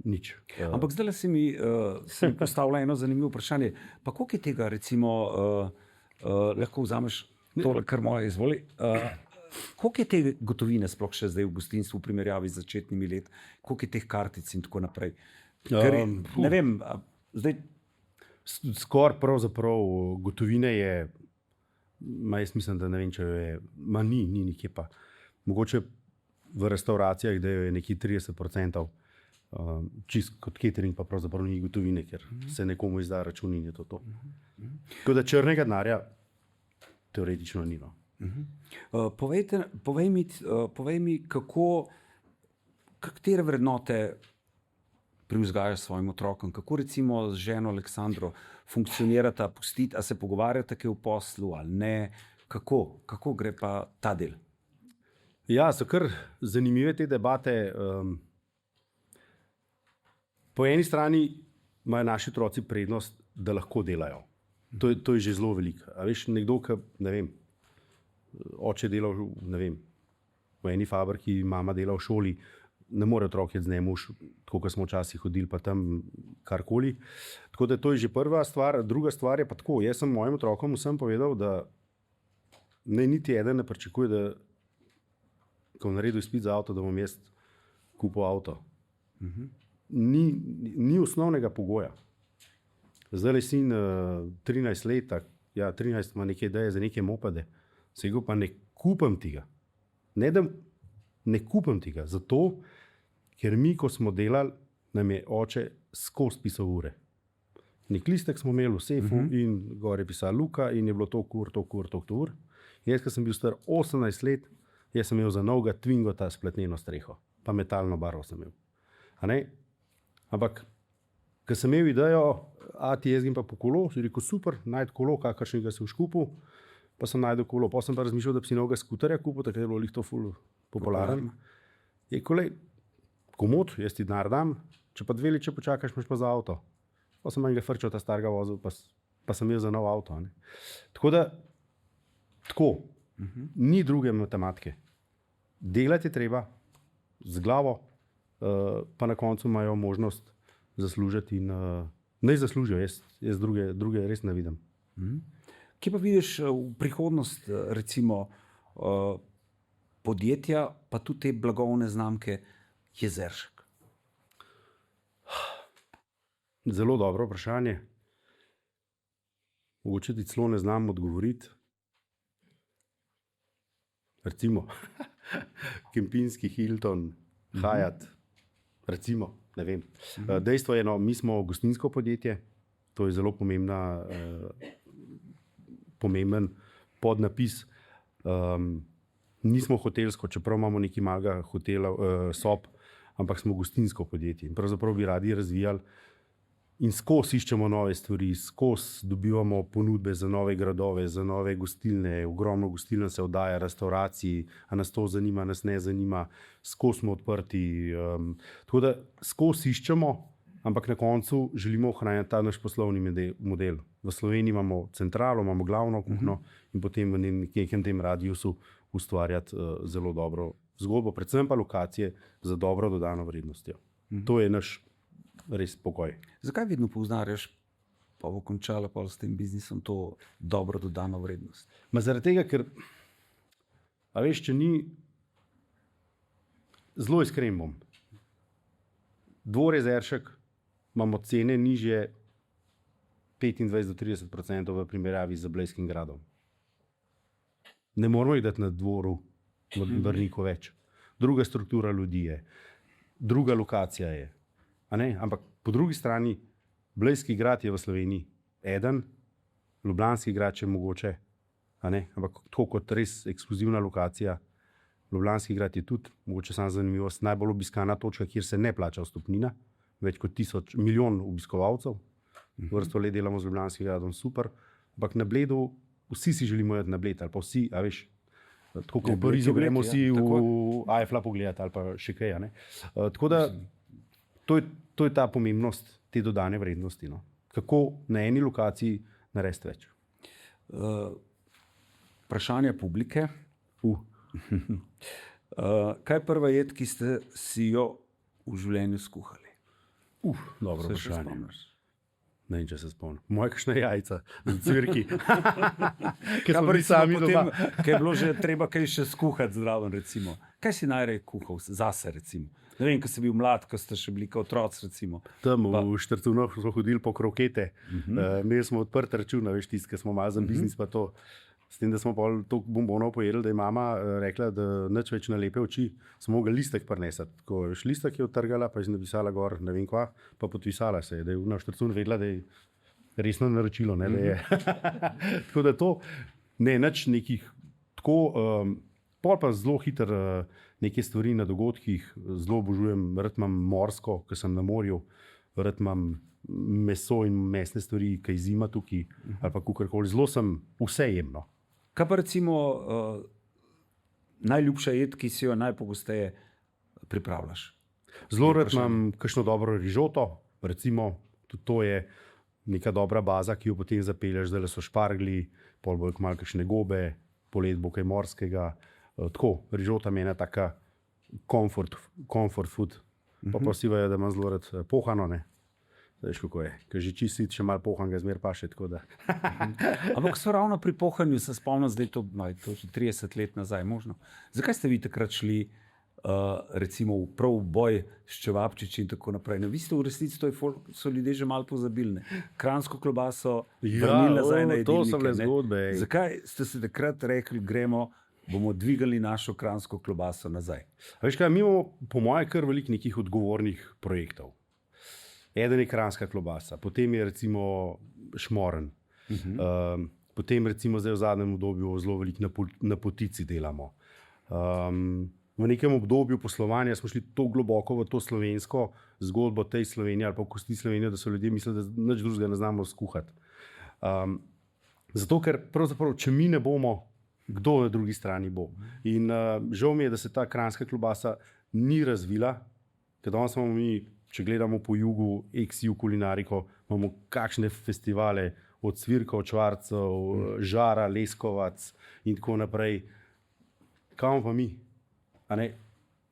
nič. Ampak zdaj se mi postavlja eno zanimivo vprašanje. Pa koliko je tega, recimo, lahko vzameš tole, kar moje izvoli, koliko je te gotovine sploh še zdaj v gostinstvu v primerjavi z začetnimi let, koliko je teh kartic in tako naprej? Ker, ne vem, zdaj... Skoraj pravzaprav gotovine je, jaz mislim, da ne vem, če je, ni nikje pa. Mogoče v restauracijah, da je nekje 30%, čist kot catering pa pravzaprav ni gotovine, ker se nekomu izda račun in je to. Tako da črnega denarja teoretično ni. Povej mi, katere vrednote privzgajaš svojim otrokom, kako recimo z ženo Aleksandro funkcionirata, a se pogovarjata kaj v poslu ali ne, kako gre pa ta del? Ja, so kar zanimive te debate. Po eni strani imajo naši otroci prednost, da lahko delajo. To je že zelo veliko. A veš, nekdo, ki, ne vem, oče delal, ne vem, v eni fabriki, mama dela v šoli, ne more otrok jeti z njemu, tako kot smo včasih hodili, pa tam karkoli. Tako da to je že prva stvar. Druga stvar je pa tako, jaz sem mojim otrokom vsem povedal, da niti eden ne pričakuje, da ko naredil izpit za avto, da bom jaz kupil avto. Ni osnovnega pogoja. Zdaj je sin 13 let, 13 ima neke ideje za neke mopede, sego pa ne kupam tega. Ne kupam tega, zato, ker mi, ko smo delali, nam je oče skozi pisal ure. Nek listek smo imeli v sefu in gor je pisala Luka in je bilo toliko ur. Jaz, ko sem bil star 18 let, jaz sem imel za novega Twingota s platneno streho, pa metalno barvo sem imel. A ne? Ampak, ko sem imel idejo, jaz grem pa po kolo, si rekel, super, najti kolo, kakršnega si v škupu, pa sem najdel kolo. Pa sem pa razmišljal, da bi si novega skuterja kupil, takrat je bilo lihto ful popularen. Je kolej, komod, jaz ti denar dam, če pa 2 leta počakaš, imaš pa za avto. Pa sem manjega frčal ta starega vozil, pa sem imel za nov avto. Ne? Tako, ni druge matematike. Delati je treba z glavo, pa na koncu imajo možnost zaslužiti in naj zaslužijo, jaz druge res ne vidim. Kje pa vidiš v prihodnost, recimo, podjetja, pa tudi te blagovne znamke Jezeršek? Zelo dobro vprašanje. Mogoče ti celo ne znam odgovoriti. Recimo, Kempinski, Hilton, Hyatt, recimo, ne vem. Dejstvo je, mi smo gostinsko podjetje, to je zelo pomemben podnapis. Nismo hotelsko, čeprav imamo nekaj malega hotela, sob, ampak smo gostinsko podjetje. In pravzaprav bi radi razvijali in skozi iščemo nove stvari, skozi dobivamo ponudbe za nove gradove, za nove gostilne, ogromno gostilne se oddaja, restauraciji, a nas to zanima, nas ne zanima, skozi smo odprti. Tako da skozi iščemo, ampak na koncu želimo ohranjati ta naš poslovni model. V Sloveniji imamo centralo, imamo glavno kuhno in potem v nekem tem radiusu ustvarjati zelo dobro zgodbo, predvsem pa lokacije za dobro dodano vrednostjo. To je naš res pokoj. Zakaj vedno poudarjaš, pa bo končala pa s tem biznisom, to dobro dodano vrednost? Zaradi tega, ker, a veš, če ni, zelo iskren bom. Dvor Jezeršek imamo cene nižje 25-30% v primerjavi z Blejskim gradom. Ne moramo jih dati na dvoru v Brniku več. Druga struktura ljudi je, druga lokacija je. Ampak po drugi strani, Blejski grad je v Sloveniji eden, Ljubljanski grad je mogoče, ampak to kot res ekskluzivna lokacija. Ljubljanski grad je tudi, mogoče samo zanimivost, najbolj obiskana točka, kjer se ne plača vstopnina, več kot 1 milijon obiskovalcev. Vrsto let delamo z Ljubljanskim gradom, super, ampak na Bledu vsi si želimo jeti na Bled, ali pa vsi, a veš, tako kot v Parizu gremo vsi v Eiffla pogledati ali pa še kaj. Tako da to je ta pomembnost te dodane vrednosti. Kako na eni lokaciji narediti več. Vprašanje publike. Kaj je prva jed, ki ste si jo v življenju skuhali? Dobro vprašanje. Ne vem, če se spomnim. Moje kakšne jajca, cvirki. Kaj je bilo že treba kaj še skuhati zraven, recimo? Kaj si najraje kuhal zase, recimo? Ne vem, ko si bil mlad, ko ste še bili kot otroci, recimo. Tam v Štrtunah smo hodili po krokete. Imeli smo odprt račun, veš, tisti, ki smo malo za biznis, pa to. S tem, da smo pa toliko bombonov pojedli, da je mama rekla, da nič več na lepe oči, smo mogli listek prinesati. Ko je listek je odtrgala, pa je napisala gor, ne vem kva, pa podpisala se je, da je v Štrtun vedela, da je resno naročilo. Da je. Tako da to, ne, nič nekih, tako, pol pa zelo hiter neke stvari na dogodkih, zelo obožujem, rad imam morsko, ko sem na morju, rad imam meso in mesne stvari, kaj zima tukaj, ali pa kukorkoli, zelo sem vse jemno. Kaj pa recimo najljubša jed, ki si jo najpogosteje pripravljaš? Zelo rad imam kakšno dobro rižoto, recimo, tudi to je neka dobra baza, ki jo potem zapelješ, zdaj so špargli, pol bo malo kakšne gobe, polet bo kaj morskega. Tako, rižota mi je ena taka comfort food. Pa si vejo, da imam zelo rad pohano, ne. Veš, kako je. Ker že čisti, še malo pohan, ga zmer pa še tako. Ampak so ravno pri pohanju, se spomnim, zdaj to že 30 let nazaj možno. Zakaj ste vi takrat šli recimo v prav boj s čevapčiči in tako naprej? No, vi ste v resnici, so ljudje že malo pozabili. Kranjsko klobaso, vrnili nazaj na jedilnike. To so bile zgodbe. Zakaj ste se takrat rekli, bomo dvigali našo kranjsko klobaso nazaj? Veš kaj, mi imamo po moje kar veliko nekih odgovornih projektov. Eden je kranjska klobasa, potem je recimo šmoren, potem recimo zdaj v zadnjem obdobju zelo veliko na potici delamo. V nekem obdobju poslovanja smo šli tako globoko v to slovensko zgodbo tej Sloveniji ali pa v kosti Slovenije, da so ljudje mislili, da nič drugega ne znamo skuhati. Zato, ker pravzaprav, če mi ne bomo, kdo na drugi strani bo. In žal mi je, da se ta kranjska klobasa ni razvila, ker danes imamo mi, če gledamo po jugu, ex-ju kulinariko, imamo kakšne festivale, od Cvirkov, Čvarcev, Žara, Leskovac in tako naprej. Kam pa mi?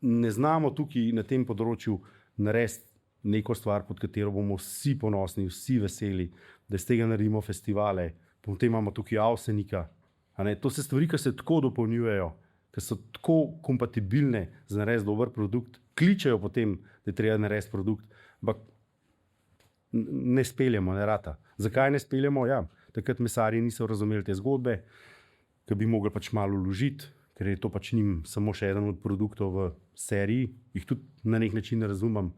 Ne znamo tukaj na tem področju narediti neko stvar, pod katero bomo vsi ponosni, vsi veseli, da iz tega naredimo festivale. Potem imamo tukaj Avsenika. To so stvari, ki se tako dopolnjujejo, ki so tako kompatibilne za narediti dober produkt, kličejo potem, da je treba narediti produkt, ampak ne speljemo, ne rata. Zakaj ne speljemo? Ja, takrat mesarji niso razumeli te zgodbe, ki bi mogli pač malo vložiti, ker je to pač njim samo še eden od produktov v seriji, jih tudi na nek način ne razumem,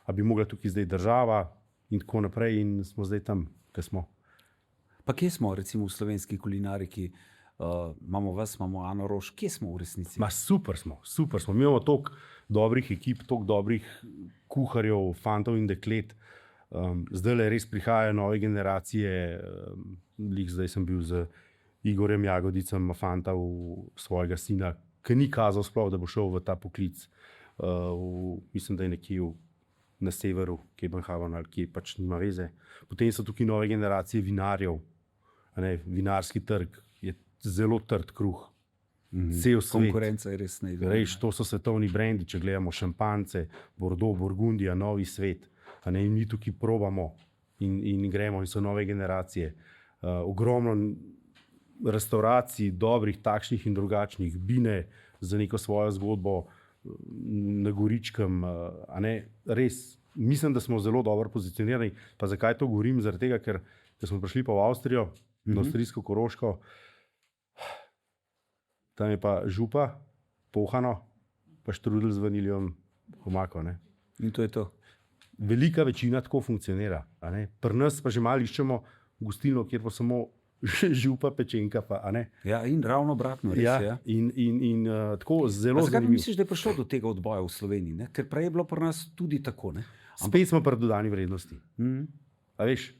a bi mogla tukaj zdaj država in tako naprej in smo zdaj tam, kjer smo. Pa kje smo recimo v slovenski kulinariki? Imamo vas, imamo Ano Roš, kje smo v resnici? Super smo. Mi imamo toliko dobrih ekip, toliko dobrih kuharjev, fantov in deklet. Zdaj le res prihajajo nove generacije. Zdaj sem bil z Igorjem Jagodicem, fanta svojega sina, ki ni kazal sploh, da bo šel v ta poklic. Mislim, da je nekje na severu, Kebenhavn ali kje, pač nima veze. Potem so tukaj nove generacije vinarjev. Vinarski trg je zelo trd kruh. Cel svet. Konkurenca je res neizmerna. To so svetovni brendi, če gledamo šampance, Bordeaux, Burgundija, novi svet. In mi tukaj probamo in gremo in so nove generacije. Ogromno restauracij, dobrih, takšnih in drugačnih, Bine za neko svojo zgodbo na Goričkem. Res, mislim, da smo zelo dobro pozicionirani. Pa zakaj to govorim? Zaradi tega, ker smo prišli pa v Avstrijo, na avstrijsko Koroško, tam je pa župa, pohano, pa štrudel z vaniljom, omako. In to je to. Velika večina tako funkcionira. Pri nas pa že malo iščemo gostilno, kjer pa samo župa, pečenka. Ja, in ravno obratno. Res, ja. In tako zelo zanimivo. Zakaj misliš, da je prišlo do tega odboja v Sloveniji? Ker prej je bilo pri nas tudi tako. Spet smo pri dodani vrednosti. A veš,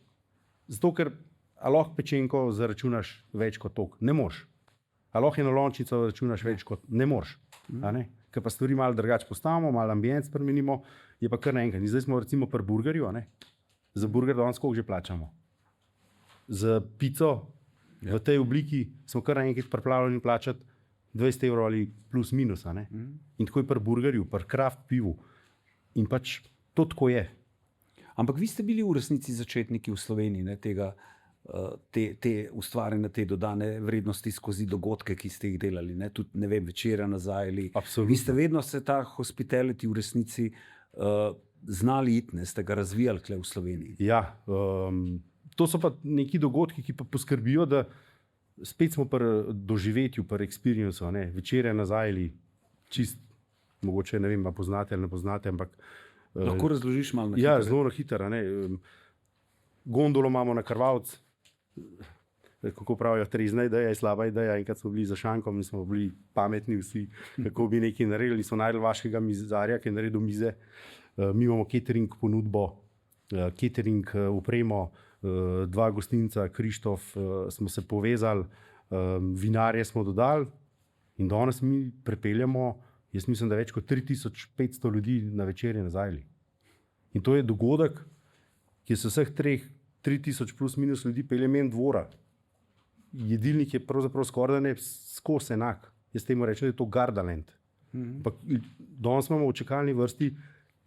zato ker a lahko pečenko zaračunaš več kot toliko? Ne moreš. A lahko eno lončnico zaračunaš več kot? Ne moreš. Ker pa stvari malo drugače postavimo, malo ambient spremenimo, je pa kar naenkrat. Zdaj smo recimo pri burgerju. Za burger danes koliko že plačamo? Za pico v tej obliki smo kar naenkrat pripravljeni plačati 20 € ali plus minus. In tako je pri burgerju, pri craft pivu. In pač to tako je. Ampak vi ste bili v resnici začetniki v Sloveniji te ustvarjene, te dodane vrednosti skozi dogodke, ki ste jih delali, tudi večera nazaj. Vi ste vedno se ta hospitality v resnici znali iti, ste ga razvijali tukaj v Sloveniji. Ja, to so pa neki dogodki, ki pa poskrbijo, da spet smo pri doživetju, pri experiencu, večera nazaj ali čist, mogoče ne vem, poznate ali ne poznate, ampak lahko razložiš malo na hitro. Ja, zelo na hitro. Gondolo imamo na Krvavc, kako pravijo, trezna ideja je slaba ideja. Enkrat smo bili za šankom in smo bili pametni vsi, kako bi nekaj naredili. Smo najdel vašega mizarja, ki je naredil mize. Mi imamo catering ponudbo, catering opremo, dva gostinca, Krištof, smo se povezali, vinarje smo dodali in danes mi prepeljamo, jaz mislim, da več kot 3500 ljudi na večerje nazaj. In to je dogodek, ki se vseh 3000 plus minus ljudi pelje mimo dvora. Jedilnik je pravzaprav skoraj ne skozi enak. Jaz temu rečem, da je to Gardaland. Danes imamo v čakalni vrsti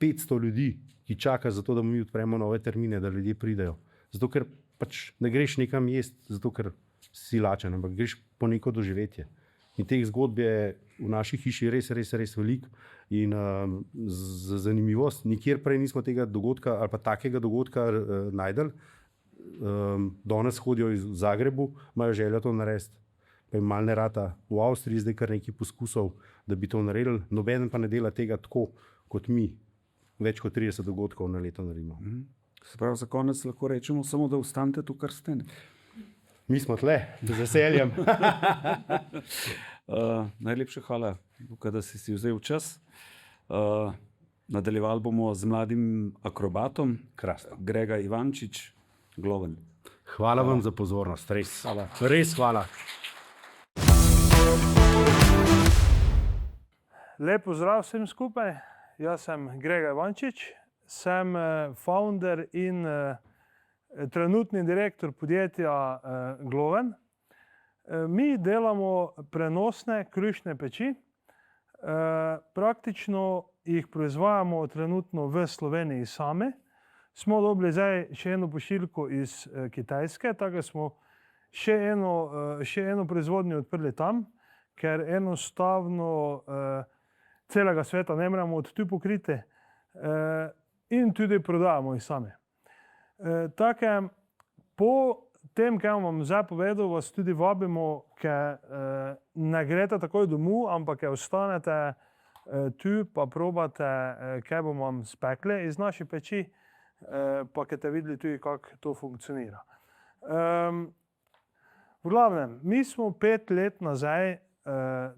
500 ljudi, ki čaka za to, da mi odpremo nove termine, da ljudje pridejo. Zato, ker pač ne greš nekam jesti, zato, ker si lačen, ampak greš po neko doživetje. In teh zgodb je v naši hiši res veliko. In za zanimivost, nikjer prej nismo tega dogodka ali pa takega dogodka najdel. Danes hodijo v Zagrebu, imajo željo to narediti. Pa jim malo ne rata. V Avstriji zdaj kar nekaj poskusov, da bi to naredili. Nobeden pa ne dela tega tako kot mi. Več kot 30 dogodkov na leto naredimo. Se pravi, za konec lahko rečemo samo, da ostanete tu, kar ste. Mi smo tle, z veseljem. Najlepša hvala, Luka, da si vzel čas. Nadaljevali bomo z mladim akrobatom, Grega Ivančič, Gloven. Hvala vam za pozornost, res. Hvala. Res hvala. Lep pozdrav vsem skupaj. Jaz sem Grega Ivančič, sem founder in trenutni direktor podjetja Gloven. Mi delamo prenosne krušne peči. Praktično jih proizvajamo trenutno v Sloveniji sami. Smo dobili zdaj še eno pošiljko iz Kitajske, tako smo še eno proizvodnjo odprli tam, ker enostavno celega sveta ne moremo od tu pokriti in tudi prodajamo jih sami. Po tem, kaj vam zdaj povedal, vas tudi vabimo, ker ne greste takoj domov, ampak ker ostanete tu, pa probate, kaj bomo vam spekli iz naše peči, pa ker ste videli tudi, kako to funkcionira. V glavnem, mi smo 5 let nazaj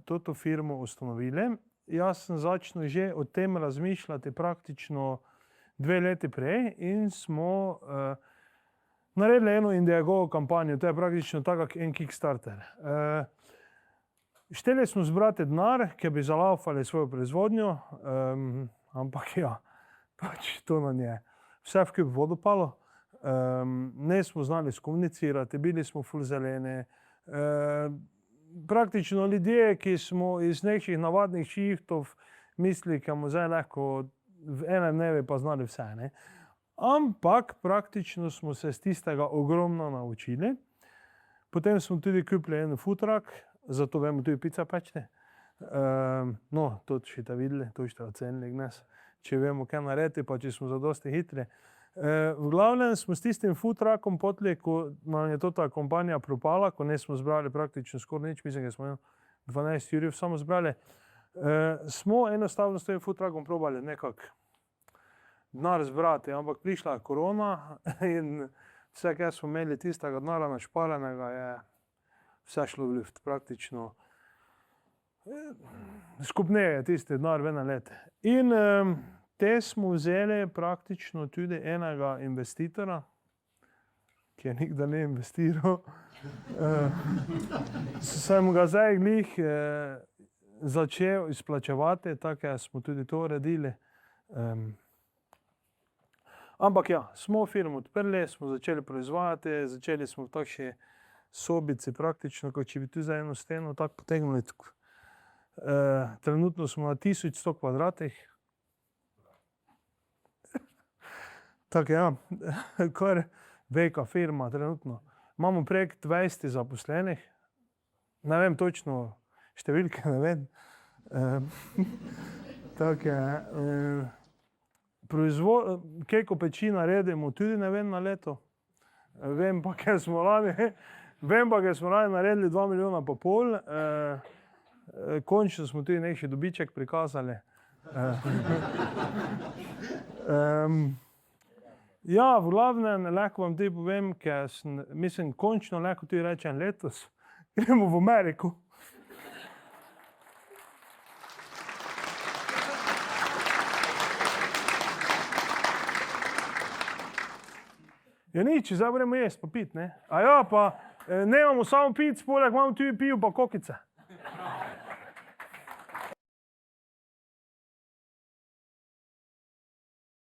to firmo ustanovili. Jaz sem začel že o tem razmišljati praktično 2 leti prej in smo naredili eno Indiegogo kampanjo. To je praktično tako en Kickstarter. Šteli smo zbrati denar, ki bi zalaufali svojo proizvodnjo, ampak ja, pač to nam je vse v kup vodopalo. Ne smo znali skomunicirati, bili smo ful zeleni. Praktično ljudje, ki smo iz nekih navadnih šiftov mislili, ki bomo zdaj lahko v enem dnevu pa znali vse. Ne? Ampak praktično smo se z tistega ogromno naučili. Potem smo tudi kupili en food truck, zato vemo tudi pica pečne. No, to še ste videli, to ste ocenili gnes. Če vemo, kaj narediti, pa če smo zadosti hitri. V glavnem smo s tistim food truckom potli, ko nam je ta kompanija propala, ko ne smo zbrali praktično skoraj nič, mislim, da smo 12 jurjev samo zbrali. Smo enostavno s tem food truckom probali nekako denar zbrati, ampak prišla je korona in vse, kaj smo imeli tistega denara našpalenega, je vse šlo v luft. Praktično skupneje je tisti denar ven na let. In te smo vzeli praktično tudi enega investitora, ki je nikdar ne investiral. Sem ga zdaj glih začel izplačevati, tako smo tudi to uredili. Ampak ja, smo firmo odprli, smo začeli proizvajati, začeli smo v takšni sobici praktično, kot če bi tu za eno steno tako potegnili. Trenutno smo na 1100 kvadratih. Tako ja, kar velika firma trenutno. Imamo prek 20 zaposlenih. Ne vem točno številke, ne vem. Tako je. Koliko peči naredimo, tudi ne vem na leto. Vem pa, ker smo lani naredili 2,5 milijona. Končno smo tudi nekaj dobiček prikazali. Ja, v glavnem, lahko vam tudi povem, ker mislim, končno lahko tudi rečem letos, gremo v Ameriko. Ja nič, zdaj moramo jesti pa piti, ne? A ja, pa ne imamo samo pic, poleg imamo tudi pivo pa kokice.